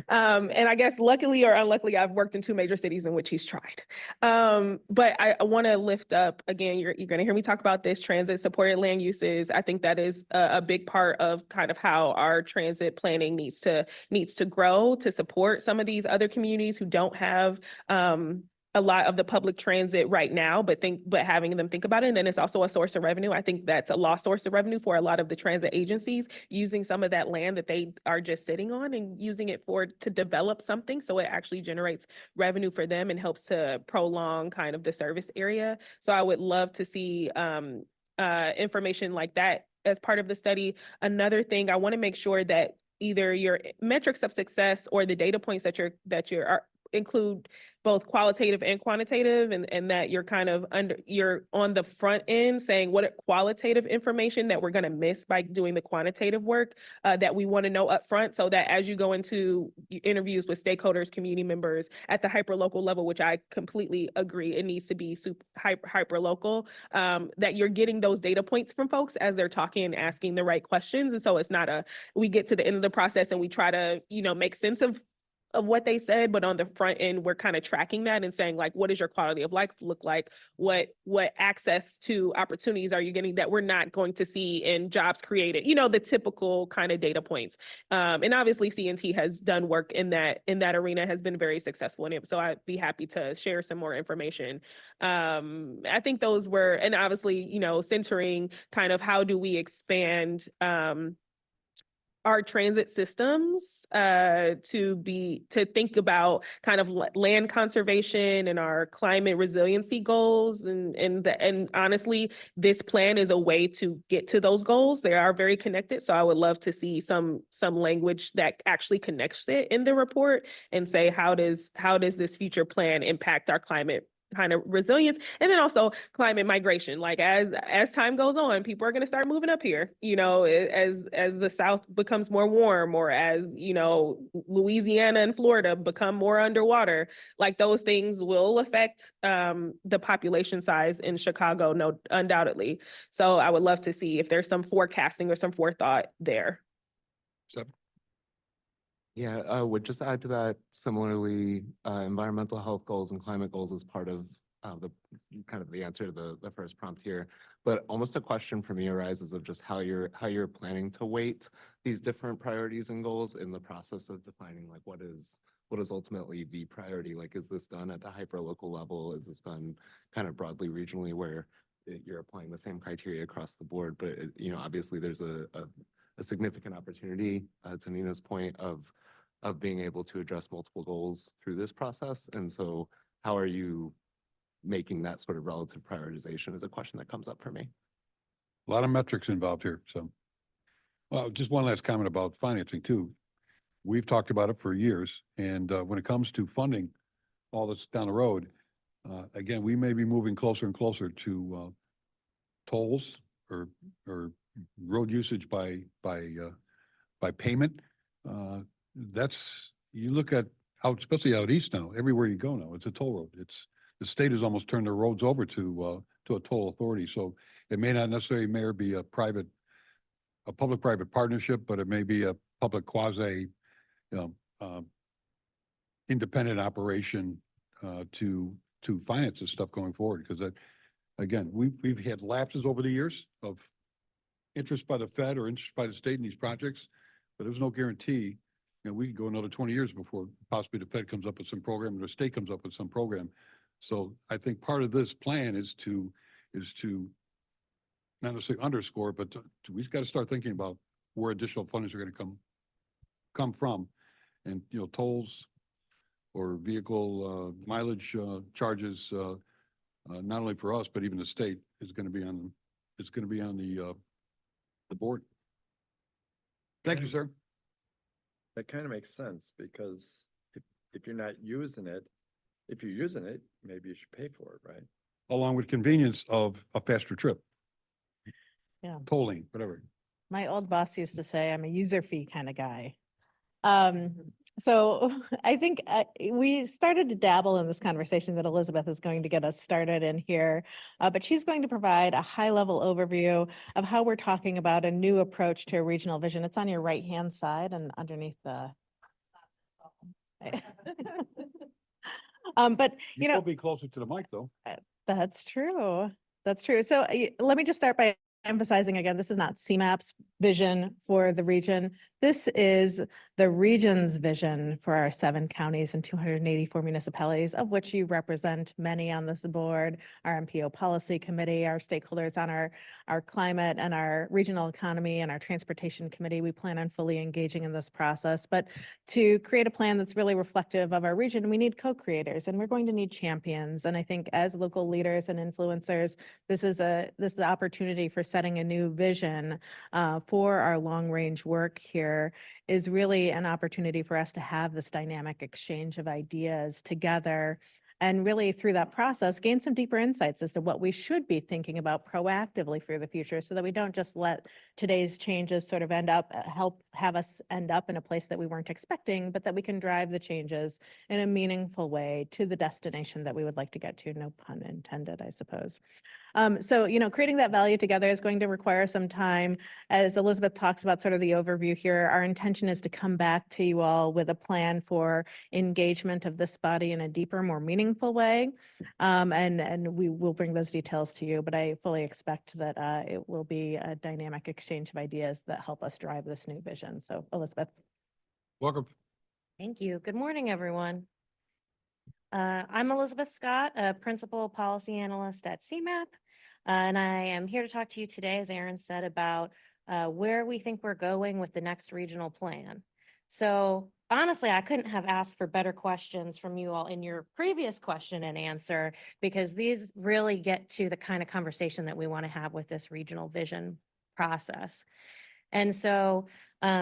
And I guess luckily or unluckily, I've worked in 2 major cities in which he's tried. But I want to lift up, again, you're going to hear me talk about this, transit supported land uses. I think that is a big part of kind of how our transit planning needs to grow to support some of these other communities who don't have a lot of the public transit right now, but having them think about it. And then it's also a source of revenue. I think that's a lost source of revenue for a lot of the transit agencies, using some of that land that they are just sitting on and using it to develop something. So it actually generates revenue for them and helps to prolong kind of the service area. So I would love to see information like that as part of the study. Another thing, I want to make sure that either your metrics of success or the data points that you're include both qualitative and quantitative, and that you're kind of you're on the front end saying what qualitative information that we're going to miss by doing the quantitative work that we want to know up front, so that as you go into interviews with stakeholders, community members at the hyper-local level, which I completely agree, it needs to be hyper-local, that you're getting those data points from folks as they're talking and asking the right questions. And so it's not we get to the end of the process and we try to, make sense of what they said, but on the front end, we're kind of tracking that and saying, like, what does your quality of life look like? What access to opportunities are you getting that we're not going to see in jobs created? The typical kind of data points. And obviously CNT has done work in that arena, has been very successful in it. So I'd be happy to share some more information. I think those were, and obviously, centering kind of how do we expand our transit systems to think about kind of land conservation and our climate resiliency goals. And honestly, this plan is a way to get to those goals. They are very connected. So I would love to see some language that actually connects it in the report and say, how does this future plan impact our climate kind of resilience, and then also climate migration. Like as time goes on, people are going to start moving up here, as the South becomes more warm, or as, Louisiana and Florida become more underwater, like those things will affect the population size in Chicago, no, undoubtedly. So I would love to see if there's some forecasting or some forethought there. Yeah, I would just add to that, similarly, environmental health goals and climate goals as part of the kind of the answer to the first prompt here. But almost a question for me arises of just how you're planning to weight these different priorities and goals in the process of defining, like, what is ultimately the priority? Like, is this done at the hyper local level? Is this done kind of broadly regionally where you're applying the same criteria across the board? But obviously there's a significant opportunity, to Nina's point, of being able to address multiple goals through this process. And so how are you making that sort of relative prioritization is a question that comes up for me. A lot of metrics involved here. So, well, just one last comment about financing too. We've talked about it for years. And when it comes to funding all this down the road, again, we may be moving closer and closer to tolls or road usage by payment. You look at especially out east now, everywhere you go now, it's a toll road. The state has almost turned their roads over to a toll authority. So it may not necessarily be a public-private partnership, but it may be a public quasi, independent operation to finance this stuff going forward. Because again, we've had lapses over the years of interest by the Fed or interest by the state in these projects, but there's no guarantee. We could go another 20 years before possibly the Fed comes up with some program or the state comes up with some program. So I think part of this plan is to not necessarily underscore, but we've got to start thinking about where additional fundings are going to come from. And, tolls or vehicle mileage charges, not only for us, but even the state is going to be on the board. Thank you, sir. That kind of makes sense, because if you're not using it, if you're using it, maybe you should pay for it, right? Along with convenience of a faster trip. Yeah. Tolling, whatever. My old boss used to say I'm a user fee kind of guy. So I think we started to dabble in this conversation that Elizabeth is going to get us started in here. But she's going to provide a high-level overview of how we're talking about a new approach to a regional vision. It's on your right-hand side and underneath the. But, you You know, will be closer to the mic, though. that's true. That's true. So let me just start by emphasizing again, this is not CMAP's vision for the region. This is the region's vision for our 7 counties and 284 municipalities, of which you represent many on this board, our MPO policy committee, our stakeholders on our climate and our regional economy and our transportation committee. We plan on fully engaging in this process, but to create a plan that's really reflective of our region, we need co-creators and we're going to need champions. And I think as local leaders and influencers, this is the opportunity for setting a new vision for our long range work here is really an opportunity for us to have this dynamic exchange of ideas together and really through that process gain some deeper insights as to what we should be thinking about proactively for the future so that we don't just let today's changes sort of help have us end up in a place that we weren't expecting, but that we can drive the changes in a meaningful way to the destination that we would like to get to. No pun intended, I suppose. So, you know, creating that value together is going to require some time. As Elizabeth talks about sort of the overview here, our intention is to come back to you all with a plan for engagement of this body in a deeper, more meaningful way. And we will bring those details to you, but I fully expect that it will be a dynamic exchange of ideas that help us drive this new vision. So Elizabeth. Welcome. Thank you. Good morning, everyone. I'm Elizabeth Scott, a Principal Policy Analyst at CMAP, and I am here to talk to you today, as Aaron said, about where we think we're going with the next regional plan. So honestly, I couldn't have asked for better questions from you all in your previous question and answer, because these really get to the kind of conversation that we want to have with this regional vision process. And so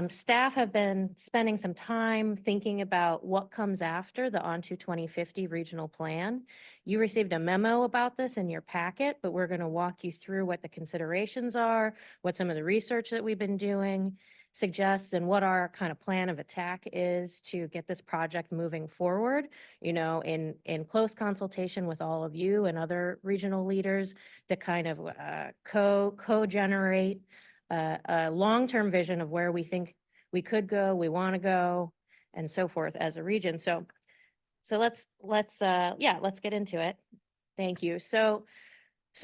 staff have been spending some time thinking about what comes after the On to 2050 regional plan. You received a memo about this in your packet, but we're going to walk you through what the considerations are, what some of the research that we've been doing suggests, and what our kind of plan of attack is to get this project moving forward, you know, in close consultation with all of you and other regional leaders to kind of co-generate a long-term vision of where we think we could go, we want to go, and so forth as a region. So let's get into it. Thank you. So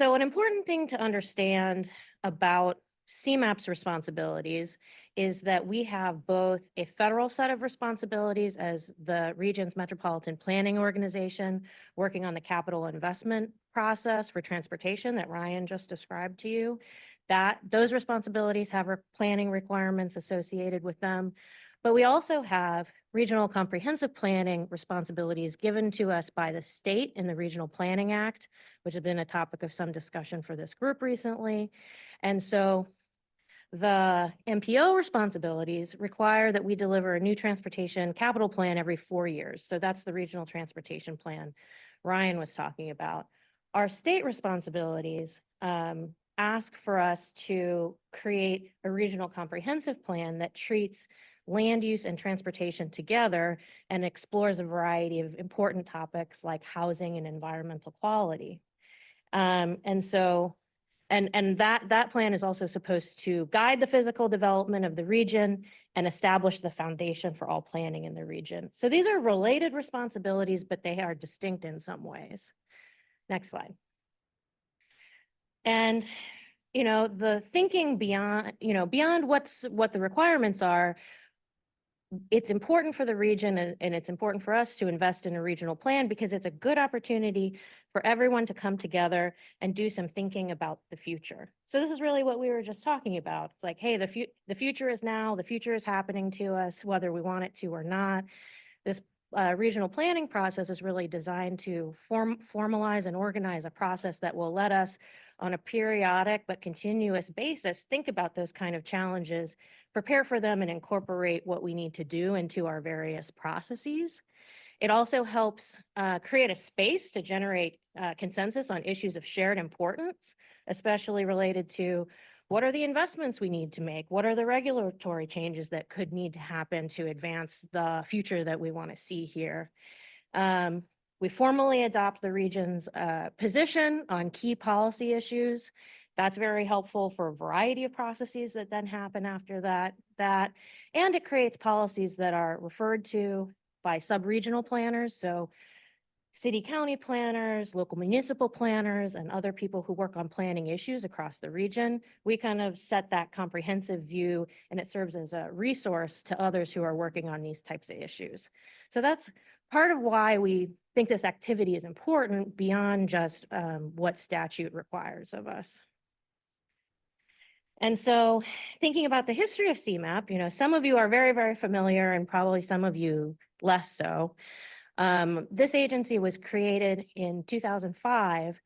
an important thing to understand about CMAP's responsibilities is that we have both a federal set of responsibilities as the region's metropolitan planning organization, working on the capital investment process for transportation that Ryan just described to you. Those responsibilities have planning requirements associated with them. But we also have regional comprehensive planning responsibilities given to us by the state in the Regional Planning Act, which has been a topic of some discussion for this group recently. And so the MPO responsibilities require that we deliver a new transportation capital plan every 4 years. So that's the regional transportation plan Ryan was talking about. Our state responsibilities ask for us to create a regional comprehensive plan that treats land use and transportation together and explores a variety of important topics like housing and environmental quality. And that plan is also supposed to guide the physical development of the region and establish the foundation for all planning in the region. So these are related responsibilities, but they are distinct in some ways. Next slide. And, you know, the thinking beyond what the requirements are, it's important for the region and it's important for us to invest in a regional plan because it's a good opportunity for everyone to come together and do some thinking about the future. So this is really what we were just talking about. It's like, hey, the future is now, the future is happening to us, whether we want it to or not. This regional planning process is really designed to formalize and organize a process that will let us on a periodic but continuous basis think about those kind of challenges, prepare for them, and incorporate what we need to do into our various processes. It also helps create a space to generate consensus on issues of shared importance, especially related to What are the investments we need to make? What are the regulatory changes that could need to happen to advance the future that we want to see here? We formally adopt the region's position on key policy issues. That's very helpful for a variety of processes that then happen after that. And it creates policies that are referred to by sub-regional planners. So city county planners, local municipal planners, and other people who work on planning issues across the region. We kind of set that comprehensive view, and it serves as a resource to others who are working on these types of issues. So that's part of why we think this activity is important beyond just what statute requires of us. And so thinking about the history of CMAP, some of you are very, very familiar and probably some of you less so. This agency was created in 2005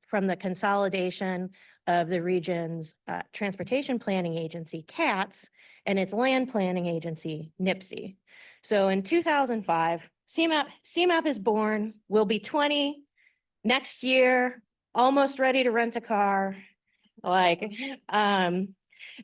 from the consolidation of the region's transportation planning agency, CATS, and its land planning agency, NIPSI. So in 2005, CMAP is born, will be 20 next year, almost ready to rent a car.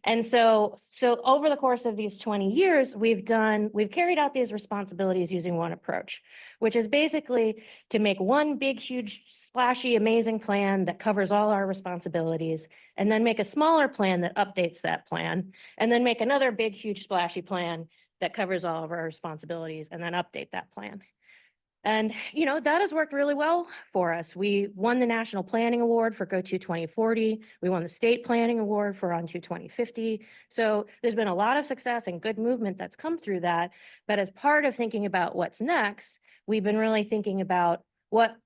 And so over the course of these 20 years, we've carried out these responsibilities using one approach, which is basically to make one big, huge, splashy, amazing plan that covers all our responsibilities, and then make a smaller plan that updates that plan, and then make another big, huge, splashy plan that covers all of our responsibilities, and then update that plan. And, that has worked really well for us. We won the National Planning Award for Go To 2040. We won the State Planning Award for On To 2050. So there's been a lot of success and good movement that's come through that. But as part of thinking about what's next, we've been really thinking about what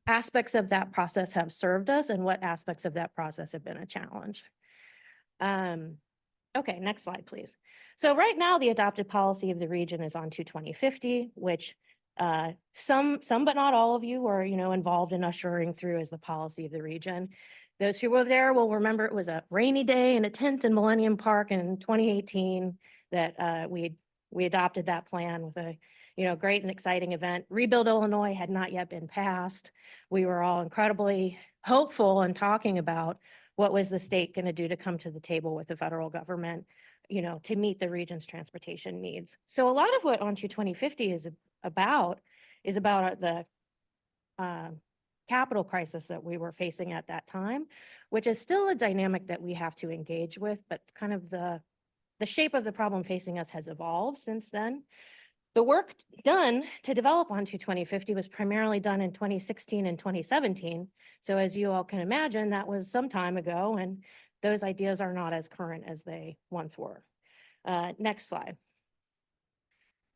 aspects of that process have served us and what aspects of that process have been a challenge. Okay, next slide, please. So right now, the adopted policy of the region is On To 2050, which some but not all of you are, involved in ushering through as the policy of the region. Those who were there will remember it was a rainy day in a tent in Millennium Park in 2018 that we adopted that plan with a great and exciting event. Rebuild Illinois had not yet been passed. We were all incredibly hopeful and talking about what was the state going to do to come to the table with the federal government, to meet the region's transportation needs. So a lot of what On To 2050 is about the capital crisis that we were facing at that time, which is still a dynamic that we have to engage with, but kind of the shape of the problem facing us has evolved since then. The work done to develop On To 2050 was primarily done in 2016 and 2017. So as you all can imagine, that was some time ago, and those ideas are not as current as they once were. Next slide.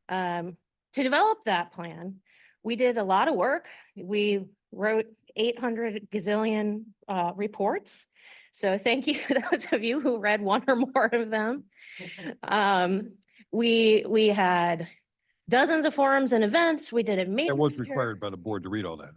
To develop that plan, we did a lot of work. We wrote 800 gazillion reports. So thank you to those of you who read one or more of them. We had dozens of forums and events. We did a That was required by the board to read all that.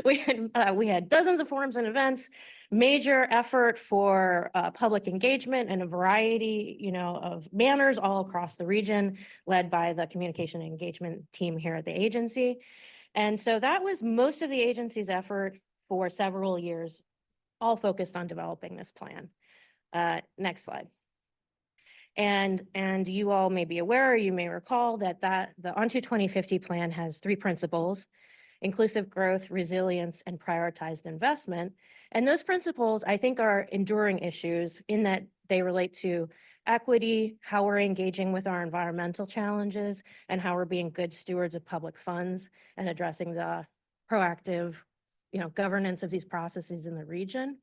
We had dozens of forums and events, major effort for public engagement in a variety, of manners all across the region, led by the communication and engagement team here at the agency. And so that was most of the agency's effort for several years, all focused on developing this plan. Next slide. And you all may be aware, or you may recall that the On To 2050 plan has 3 principles: inclusive growth, resilience, and prioritized investment. And those principles, I think, are enduring issues in that they relate to equity, how we're engaging with our environmental challenges, and how we're being good stewards of public funds and addressing the proactive, governance of these processes in the region.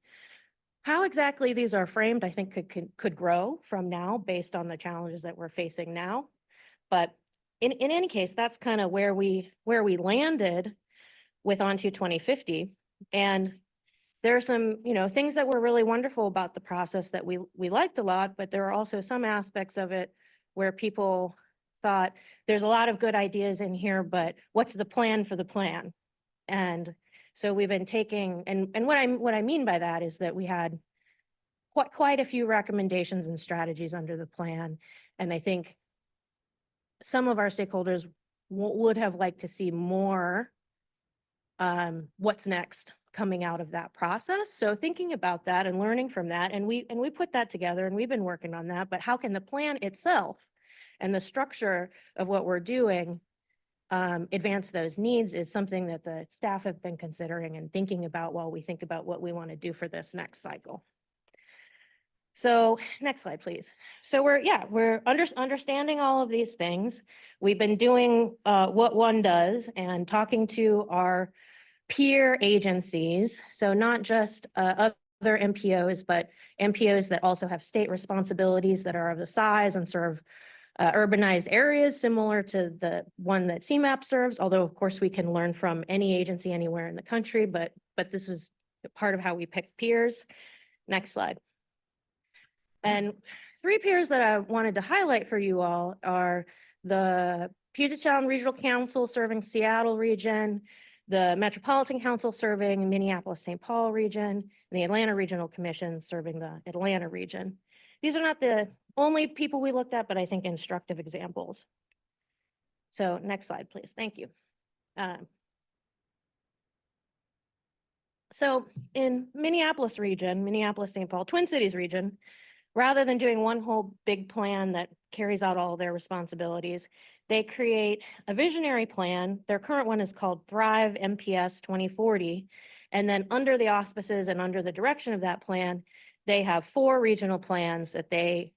How exactly these are framed, I think could grow from now based on the challenges that we're facing now. But in any case, that's kind of where we landed with On To 2050. And there are some, things that were really wonderful about the process that we liked a lot, but there are also some aspects of it where people thought there's a lot of good ideas in here, but what's the plan for the plan? And so we've been taking, and what I mean by that is that we had quite a few recommendations and strategies under the plan. And I think some of our stakeholders would have liked to see more what's next coming out of that process. So thinking about that and learning from that, and we put that together and we've been working on that, but how can the plan itself and the structure of what we're doing advance those needs is something that the staff have been considering and thinking about while we think about what we want to do for this next cycle. So next slide, please. So we're understanding all of these things. We've been doing what one does and talking to our peer agencies. So not just other MPOs, but MPOs that also have state responsibilities that are of the size and serve urbanized areas similar to the one that CMAP serves, although of course we can learn from any agency anywhere in the country, but this is part of how we pick peers. Next slide. And 3 peers that I wanted to highlight for you all are the Puget Sound Regional Council serving Seattle region, the Metropolitan Council serving Minneapolis-St. Paul region, and the Atlanta Regional Commission serving the Atlanta region. These are not the only people we looked at, but I think instructive examples. So next slide, please. Thank you. So in Minneapolis region, Minneapolis-St. Paul, Twin Cities region, rather than doing one whole big plan that carries out all their responsibilities, they create a visionary plan. Their current one is called Thrive MPS 2040. And then under the auspices and under the direction of that plan, they have 4 regional plans that they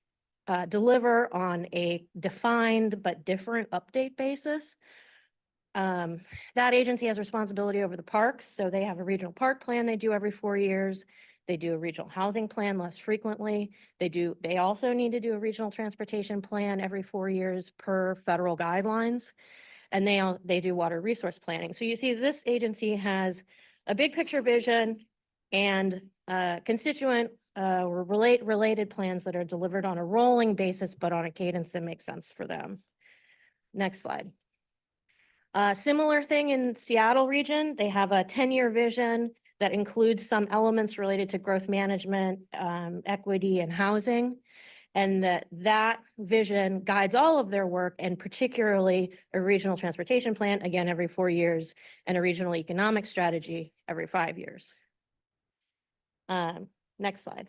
deliver on a defined but different update basis. That agency has responsibility over the parks. So they have a regional park plan they do every 4 years. They do a regional housing plan less frequently. They also need to do a regional transportation plan every 4 years per federal guidelines. And they do water resource planning. So you see this agency has a big picture vision and constituent or related plans that are delivered on a rolling basis, but on a cadence that makes sense for them. Next slide. Similar thing in Seattle region, they have a 10-year vision that includes some elements related to growth management, equity, and housing. And that vision guides all of their work, and particularly a regional transportation plan, again, every 4 years, and a regional economic strategy every 5 years. Next slide.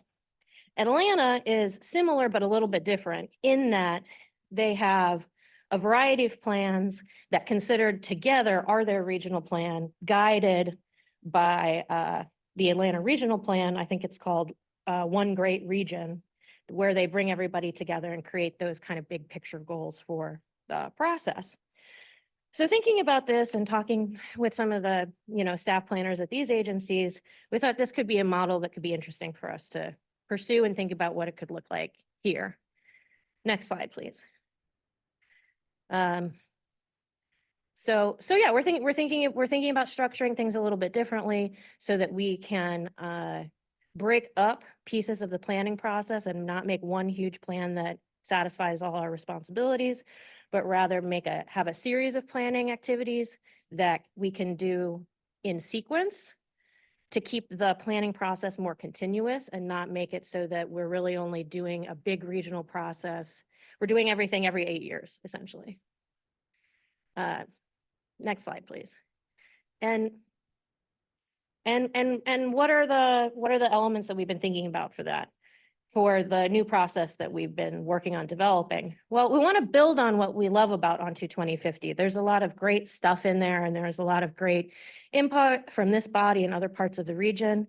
Atlanta is similar, but a little bit different in that they have a variety of plans that considered together are their regional plan, guided by the Atlanta Regional Plan. I think it's called One Great Region, where they bring everybody together and create those kind of big picture goals for the process. So thinking about this and talking with some of the staff planners at these agencies, we thought this could be a model that could be interesting for us to pursue and think about what it could look like here. Next slide, please. So yeah, we're thinking about structuring things a little bit differently so that we can break up pieces of the planning process and not make one huge plan that satisfies all our responsibilities, but rather have a series of planning activities that we can do in sequence to keep the planning process more continuous and not make it so that we're really only doing a big regional process. We're doing everything every 8 years, essentially. Next slide, please. And what are the elements that we've been thinking about for that, for the new process that we've been working on developing? Well, we want to build on what we love about Onto 2050. There's a lot of great stuff in there, and there's a lot of great input from this body and other parts of the region.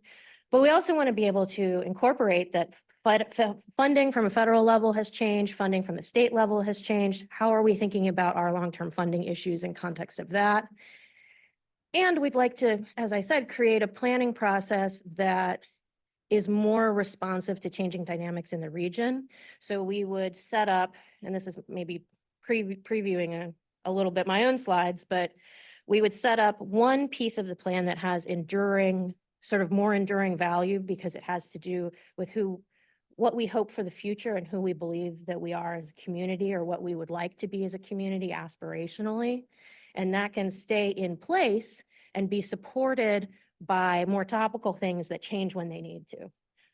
But we also want to be able to incorporate that funding from a federal level has changed, funding from the state level has changed. How are we thinking about our long-term funding issues in context of that? And we'd like to, as I said, create a planning process that is more responsive to changing dynamics in the region. So we would set up, and this is maybe previewing a little bit my own slides, but we would set up one piece of the plan that has enduring, sort of more enduring value, because it has to do with what we hope for the future and who we believe that we are as a community, or what we would like to be as a community aspirationally. And that can stay in place and be supported by more topical things that change when they need to,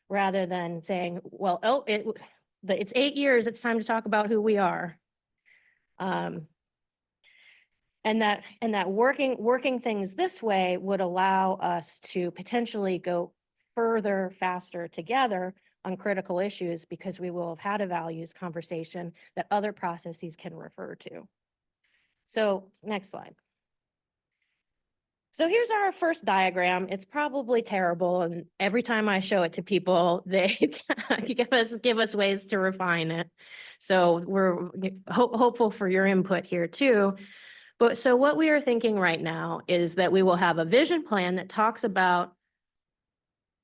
rather than saying, well, it's 8 years, it's time to talk about who we are. And And that working things this way would allow us to potentially go further, faster together on critical issues because we will have had a values conversation that other processes can refer to. So next slide. So here's our first diagram. It's probably terrible, and every time I show it to people, they give us ways to refine it. So we're hopeful for your input here too. But so what we are thinking right now is that we will have a vision plan that talks about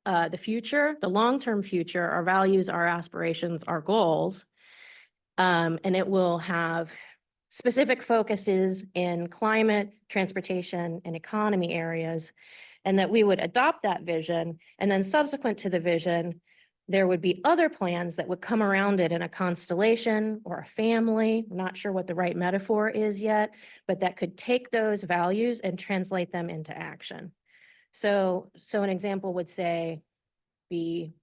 the future, the long-term future, our values, our aspirations, our goals. And it will have specific focuses in climate, transportation, and economy areas, and that we would adopt that vision. And then subsequent to the vision, there would be other plans that would come around it in a constellation or a family. I'm not sure what the right metaphor is yet, but that could take those values and translate them into action. So an example would say, I'm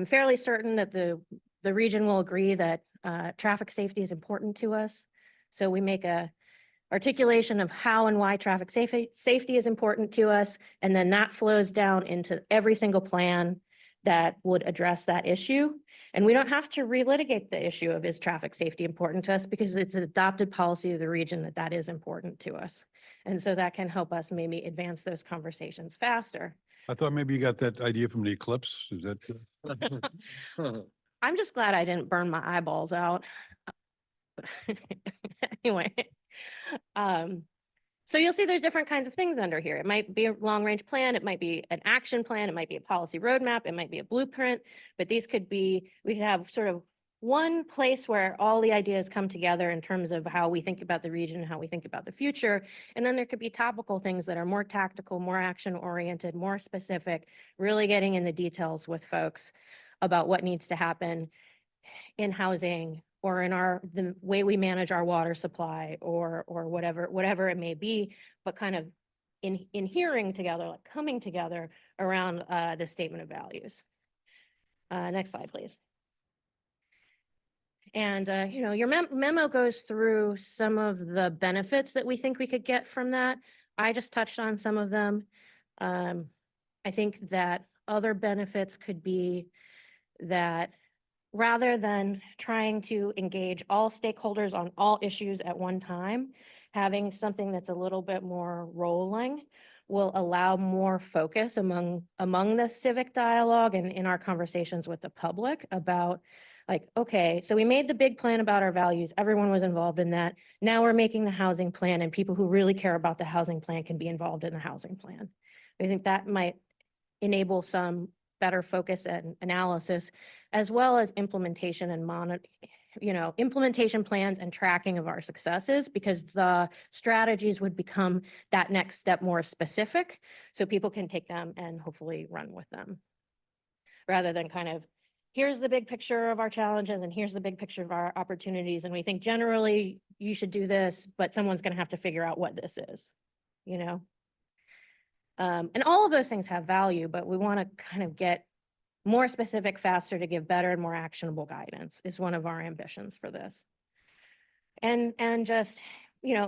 fairly certain that the region will agree that traffic safety is important to us. So we make a articulation of how and why traffic safety is important to us, and then that flows down into every single plan that would address that issue. And we don't have to relitigate the issue of is traffic safety important to us because it's an adopted policy of the region that is important to us. And so that can help us maybe advance those conversations faster. I thought maybe you got that idea from the eclipse. Is that? I'm just glad I didn't burn my eyeballs out. Anyway, so you'll see there's different kinds of things under here. It might be a long-range plan, it might be an action plan, it might be a policy roadmap, it might be a blueprint, but these could be, we could have sort of one place where all the ideas come together in terms of how we think about the region, how we think about the future. And then there could be topical things that are more tactical, more action-oriented, more specific, really getting in the details with folks about what needs to happen in housing or in the way we manage our water supply or whatever it may be, but kind of in hearing together, like coming together around the statement of values. Next slide, please. And, your memo goes through some of the benefits that we think we could get from that. I just touched on some of them. I think that other benefits could be that rather than trying to engage all stakeholders on all issues at one time, having something that's a little bit more rolling will allow more focus among the civic dialogue and in our conversations with the public about like, okay, so we made the big plan about our values. Everyone was involved in that. Now we're making the housing plan, and people who really care about the housing plan can be involved in the housing plan. I think that might enable some better focus and analysis, as well as implementation and implementation plans and tracking of our successes, because the strategies would become that next step more specific, so people can take them and hopefully run with them, rather than kind of, here's the big picture of our challenges and here's the big picture of our opportunities. And we think generally you should do this, but someone's going to have to figure out what this is, and all of those things have value, but we want to kind of get more specific faster to give better and more actionable guidance is one of our ambitions for this. And just,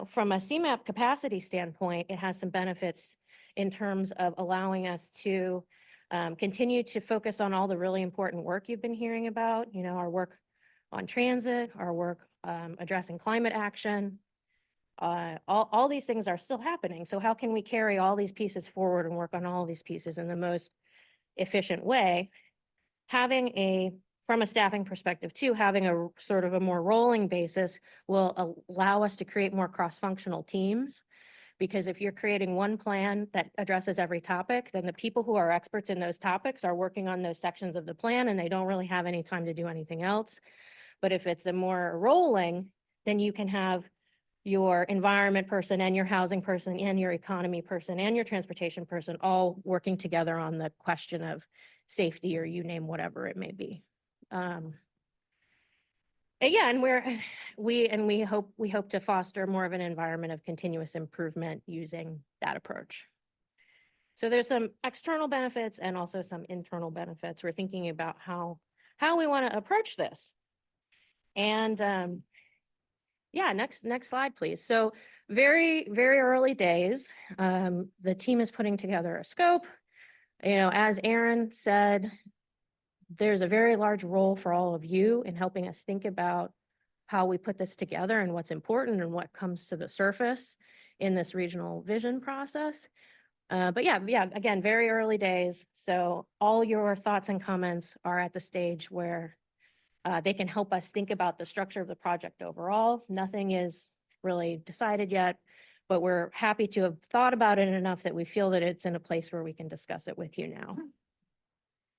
from a CMAP capacity standpoint, it has some benefits in terms of allowing us to continue to focus on all the really important work you've been hearing about, our work on transit, our work addressing climate action. All these things are still happening. So how can we carry all these pieces forward and work on all these pieces in the most efficient way? From a staffing perspective too, having a sort of a more rolling basis will allow us to create more cross-functional teams. Because if you're creating one plan that addresses every topic, then the people who are experts in those topics are working on those sections of the plan and they don't really have any time to do anything else. But if it's a more rolling, then you can have your environment person and your housing person and your economy person and your transportation person all working together on the question of safety, or you name whatever it may be. Yeah, and we hope to foster more of an environment of continuous improvement using that approach. So there's some external benefits and also some internal benefits. We're thinking about how we want to approach this. And Yeah, next slide, please. So very early days. The team is putting together a scope. You know, as Aaron said, there's a very large role for all of you in helping us think about how we put this together and what's important and what comes to the surface in this regional vision process. But yeah, again, very early days. So all your thoughts and comments are at the stage where they can help us think about the structure of the project overall. Nothing is really decided yet, but we're happy to have thought about it enough that we feel that it's in a place where we can discuss it with you now.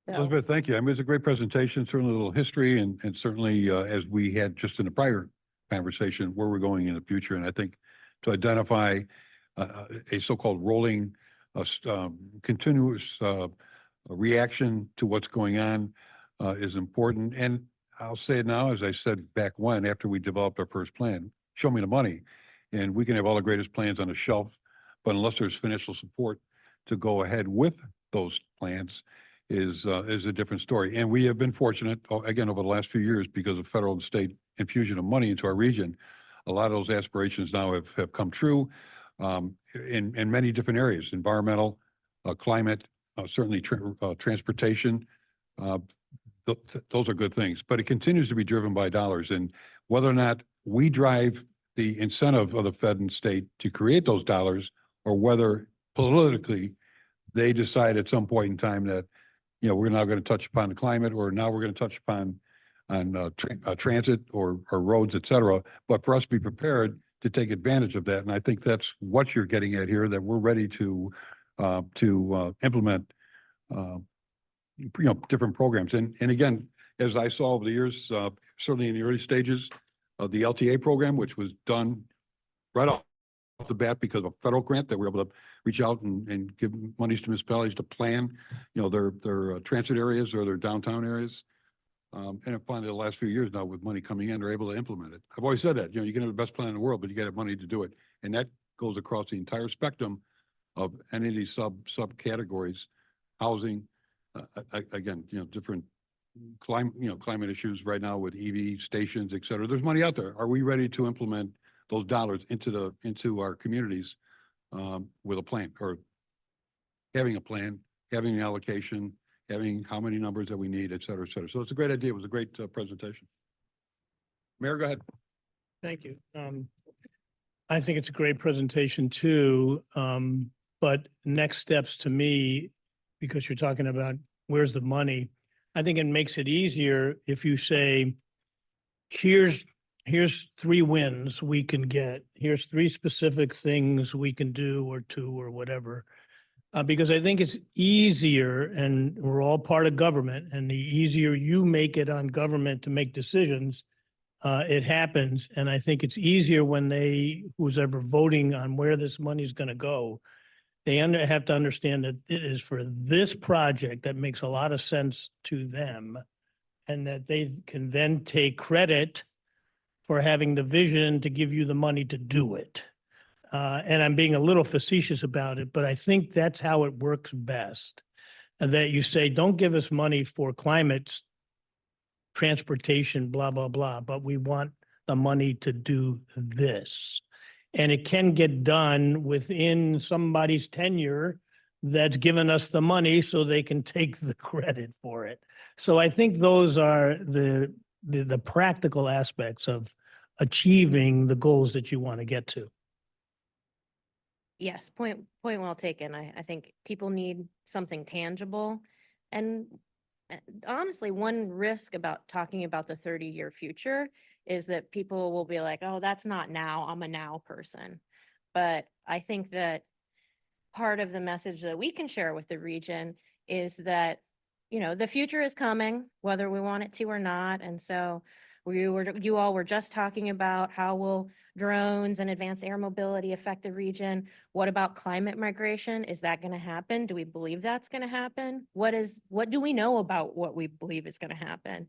So- Elizabeth, thank you. I mean, it's a great presentation, certainly a little history and certainly as we had just in the prior conversation, where we're going in the future. And I think to identify a so-called rolling, continuous reaction to what's going on is important. And I'll say it now, as I said back when, after we developed our first plan, show me the money. And we can have all the greatest plans on the shelf, but unless there's financial support to go ahead with those plans is a different story. And we have been fortunate, again, over the last few years, because of federal and state infusion of money into our region. A lot of those aspirations now have come true in many different areas: environmental, climate, certainly transportation. Those are good things, but it continues to be driven by dollars. And whether or not we drive the incentive of the Fed and state to create those dollars, or whether politically they decide at some point in time that, you know, we're now going to touch upon the climate, or now we're going to touch upon transit or roads, et cetera. But for us to be prepared to take advantage of that. And I think that's what you're getting at here, that we're ready to implement different programs. And again, as I saw over the years, certainly in the early stages of the LTA program, which was done right off the bat because of a federal grant, that we're able to reach out and give monies to municipalities to plan, their transit areas or their downtown areas. And finally, the last few years now, with money coming in, they're able to implement it. I've always said that, you can have the best plan in the world, but you got to have money to do it. And that goes across the entire spectrum of any of these subcategories: housing, again, different climate issues right now with EV stations, et cetera. There's money out there. Are we ready to implement those dollars into our communities with a plan, or having a plan, having an allocation, having how many numbers that we need, et cetera, et cetera. So it's a great idea. It was a great presentation. Mayor, go ahead. Thank you. I think it's a great presentation too. But next steps to me, because you're talking about where's the money, I think it makes it easier if you say, here's 3 wins we can get. Here's 3 specific things we can do, or 2 or whatever. Because I think it's easier, and we're all part of government, and the easier you make it on government to make decisions, it happens. And I think it's easier when who's ever voting on where this money's going to go, they have to understand that it is for this project that makes a lot of sense to them, and that they can then take credit for having the vision to give you the money to do it. And I'm being a little facetious about it, but I think that's how it works best. And that you say, don't give us money for climate, transportation, blah, blah, blah, but we want the money to do this. And it can get done within somebody's tenure that's given us the money, so they can take the credit for it. So I think those are the practical aspects of achieving the goals that you want to get to. Yes, point well taken. I think people need something tangible. And honestly, one risk about talking about the 30-year future is that people will be like, oh, that's not now. I'm a now person. But I think that part of the message that we can share with the region is that, the future is coming, whether we want it to or not. And so you all were just talking about how will drones and advanced air mobility affect the region. What about climate migration? Is that going to happen? Do we believe that's going to happen? What do we know about what we believe is going to happen?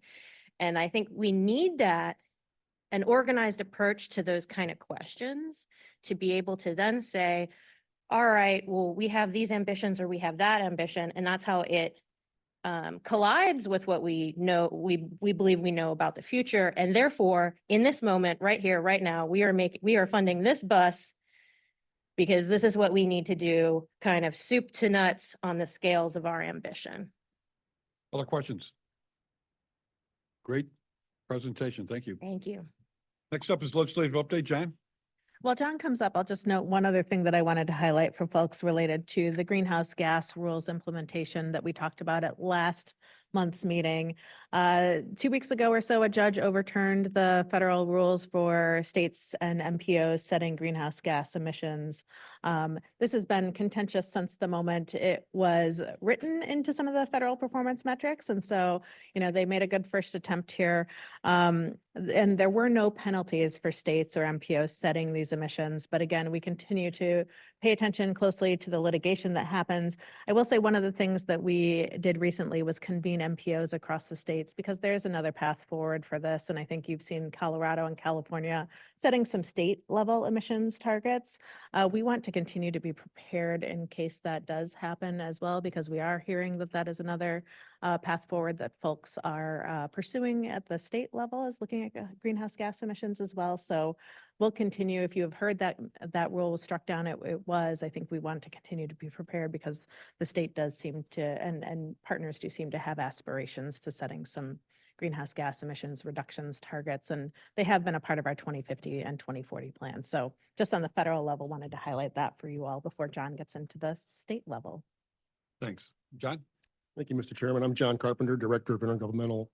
And I think we need an organized approach to those kind of questions to be able to then say, all right, well, we have these ambitions or we have that ambition, and that's how it collides with what we know, we believe we know about the future. And therefore, in this moment, right here, right now, we are funding this bus because this is what we need to do, kind of soup to nuts on the scales of our ambition. Other questions? Great presentation. Thank you. Thank you. Next up is legislative update. John? While John comes up, I'll just note one other thing that I wanted to highlight for folks related to the greenhouse gas rules implementation that we talked about at last month's meeting. 2 weeks ago or so, a judge overturned the federal rules for states and MPOs setting greenhouse gas emissions. This has been contentious since the moment it was written into some of the federal performance metrics. And so, they made a good first attempt here. And there were no penalties for states or MPOs setting these emissions. But again, we continue to pay attention closely to the litigation that happens. I will say one of the things that we did recently was convene MPOs across the states because there's another path forward for this. And I think you've seen Colorado and California setting some state level emissions targets. We want to continue to be prepared in case that does happen as well, because we are hearing that that is another path forward that folks are pursuing at the state level, is looking at greenhouse gas emissions as well. So we'll continue. If you have heard that that rule was struck down, it was. I think we want to continue to be prepared because the state does seem to, and partners do seem to have aspirations to setting some greenhouse gas emissions reductions targets, and they have been a part of our 2050 and 2040 plans. So just on the federal level, wanted to highlight that for you all before John gets into the state level. Thanks. John? Thank you, Mr. Chairman. I'm John Carpenter, Director of Intergovernmental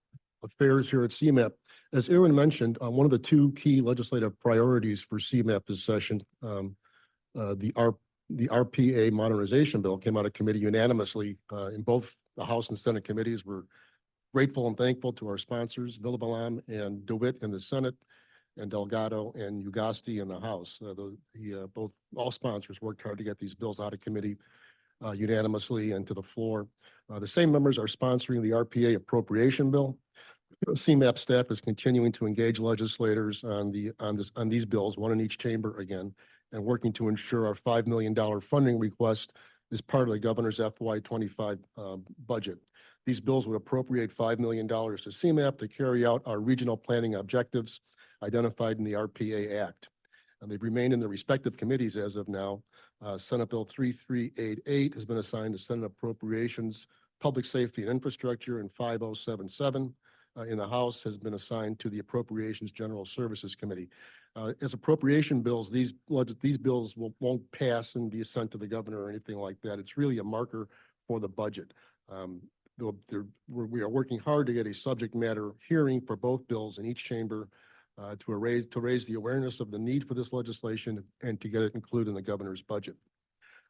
Affairs here at CMAP. As Aaron mentioned, one of the two key legislative priorities for CMAP this session, the RPA modernization bill came out of committee unanimously in both the House and Senate committees. We're grateful and thankful to our sponsors, Villabalam and DeWitt in the Senate, and Delgado and Ugasti in the House. All sponsors worked hard to get these bills out of committee unanimously and to the floor. The same members are sponsoring the RPA appropriation bill. CMAP staff is continuing to engage legislators on these bills, one in each chamber again, and working to ensure our $5 million funding request is part of the governor's FY25 budget. These bills would appropriate $5 million to CMAP to carry out our regional planning objectives identified in the RPA Act. And they've remained in their respective committees as of now. Senate Bill 3388 has been assigned to Senate Appropriations, Public Safety and Infrastructure, and 5077 in the House has been assigned to the Appropriations General Services Committee. As appropriation bills, these bills won't pass and be sent to the governor or anything like that. It's really a marker for the budget. We are working hard to get a subject matter hearing for both bills in each chamber to raise the awareness of the need for this legislation and to get it included in the governor's budget.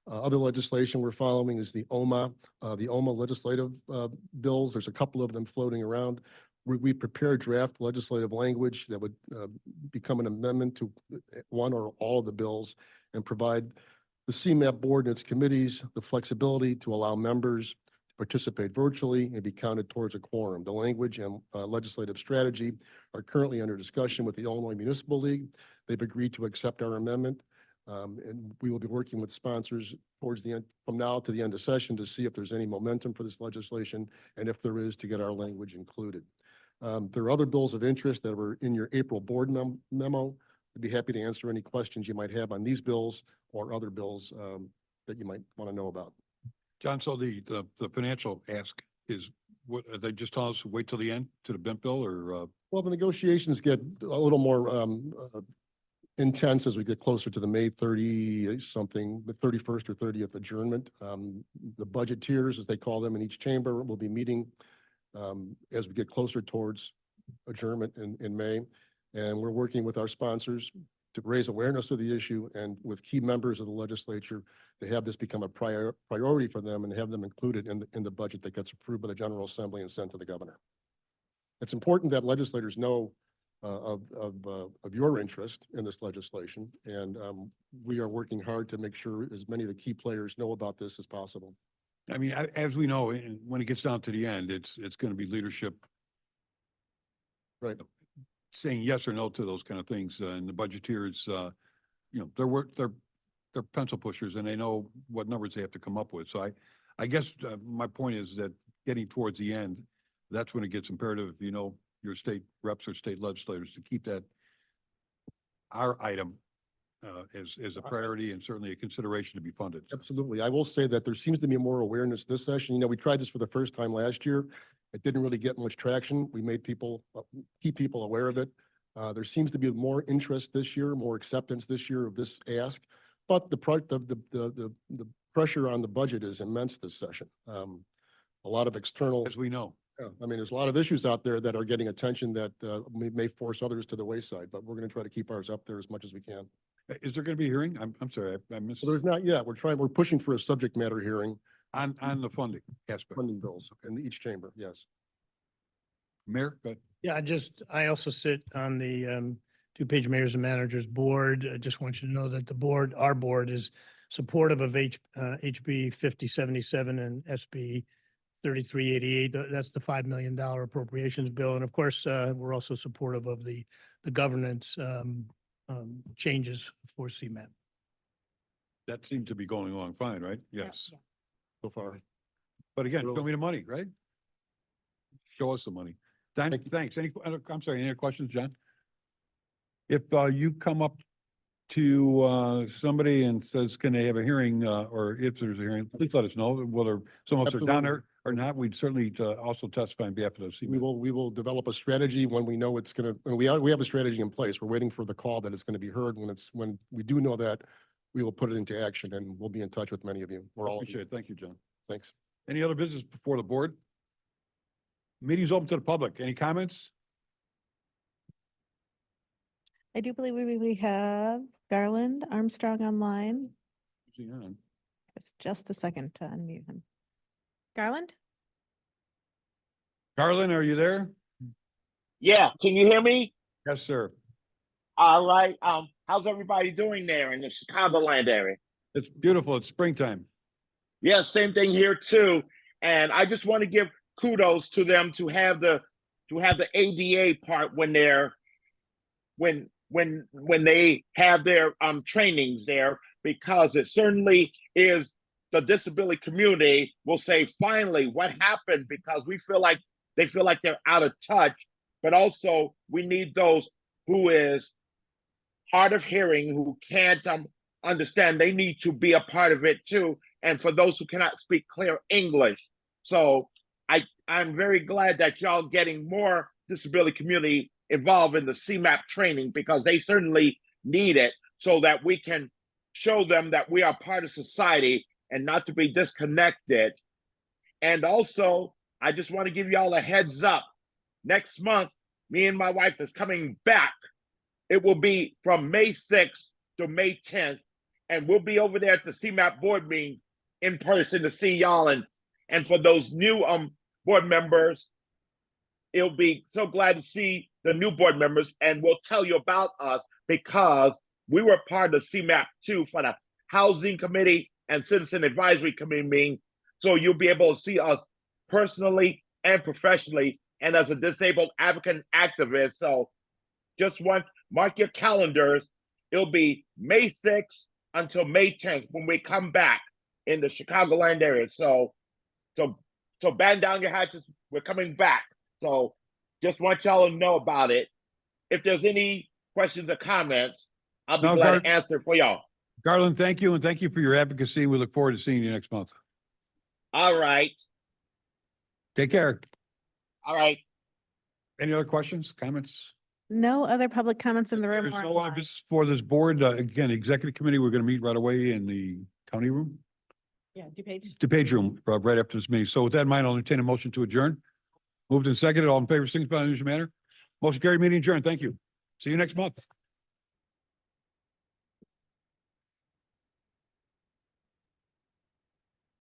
Other legislation we're following is the OMA legislative bills. There's a couple of them floating around. We prepared draft legislative language that would become an amendment to one or all of the bills and provide the CMAP board and its committees the flexibility to allow members to participate virtually and be counted towards a quorum. The language and legislative strategy are currently under discussion with the Illinois Municipal League. They've agreed to accept our amendment. And we will be working with sponsors towards the end, from now to the end of session, to see if there's any momentum for this legislation, and if there is, to get our language included. There are other bills of interest that were in your April board memo. I'd be happy to answer any questions you might have on these bills or other bills that you might want to know about. John, so the financial ask is, what, are they just telling us to wait till the end, to the bent bill, or? Well, the negotiations get a little more intense as we get closer to the May 30-something, the 31st or 30th adjournment. The budgeteers, as they call them in each chamber, will be meeting as we get closer towards adjournment in May. And we're working with our sponsors to raise awareness of the issue and with key members of the legislature to have this become a priority for them and have them included in the budget that gets approved by the General Assembly and sent to the governor. It's important that legislators know of your interest in this legislation, and we are working hard to make sure as many of the key players know about this as possible. I mean, as we know, when it gets down to the end, it's going to be leadership, right, saying yes or no to those kind of things. And the budgeteers, they're pencil pushers, and they know what numbers they have to come up with. So I guess my point is that getting towards the end, that's when it gets imperative, your state reps or state legislators to keep that our item as a priority and certainly a consideration to be funded. Absolutely. I will say that there seems to be more awareness this session. You know, we tried this for the first time last year. It didn't really get much traction. We made people, keep people aware of it. There seems to be more interest this year, more acceptance this year of this ask. But the pressure on the budget is immense this session. A lot of external, As we know. yeah, I mean, there's a lot of issues out there that are getting attention that may force others to the wayside, but we're going to try to keep ours up there as much as we can. Is there going to be a hearing? I'm sorry, I missed So there's not yet. We're pushing for a subject matter hearing, on the funding aspect. funding bills in each chamber, yes. Mayor, go ahead. Yeah, I also sit on the two-page mayors and managers board. I just want you to know that our board is supportive of HB 5077 and SB 3388. That's the $5 million appropriations bill. And of course, we're also supportive of the governance changes for CMAP. That seemed to be going along fine, right? Yes. So far. But again, show me the money, right? Show us the money. Dan, Thank you. thanks. I'm sorry, any other questions, John? If you come up to somebody and says, can they have a hearing, or if there's a hearing, please let us know whether some of us are down there or not. We'd certainly also testify on behalf of those. We will develop a strategy when we know it's gonna, and we have a strategy in place. We're waiting for the call that it's gonna be heard. When we do know that, we will put it into action and we'll be in touch with many of you or all of Appreciate you. it. Thank you, John. Thanks. Any other business before the board? Meeting's open to the public. Any comments? I do believe we have Garland Armstrong online. Is he on? It's just a second to unmute him. Garland? Garland, are you there? Yeah, can you hear me? Yes, sir. All right. How's everybody doing there in the Chicagoland area? It's beautiful. It's springtime. Yeah, same thing here too. And I just want to give kudos to them to have the ADA part when they have their trainings there, because it certainly is the disability community will say, finally, what happened? Because they feel like they're out of touch, but also we need those who is hard of hearing, who can't understand, they need to be a part of it too. And for those who cannot speak clear English. So I'm very glad that y'all getting more disability community involved in the CMAP training, because they certainly need it so that we can show them that we are part of society and not to be disconnected. And also, I just want to give y'all a heads up. Next month, me and my wife is coming back. It will be from May 6th to May 10th. And we'll be over there at the CMAP board meeting in person to see y'all. And for those new board members, it'll be so glad to see the new board members, and we'll tell you about us because we were part of CMAP too for the Housing Committee and Citizen Advisory Committee meeting. So you'll be able to see us personally and professionally and as a disabled advocate and activist. So just mark your calendars. It'll be May 6th until May 10th when we come back in the Chicagoland area. So band down your hatches. We're coming back. So just want y'all to know about it. If there's any questions or comments, I'll be glad to answer for y'all. Garland, thank you. And thank you for your advocacy. We look forward to seeing you next month. All right. Take care. All right. Any other questions, comments? No other public comments in the room. There's or no other online. business for this board. Again, executive committee, we're going to meet right away in the county room, Yeah, DuPage. DuPage room, right after this meeting. So with that in mind, I'll entertain a motion to adjourn. Moved and seconded. All in favor, signify by the usual manner. Motion carried, meeting adjourned. Thank you. See you next month.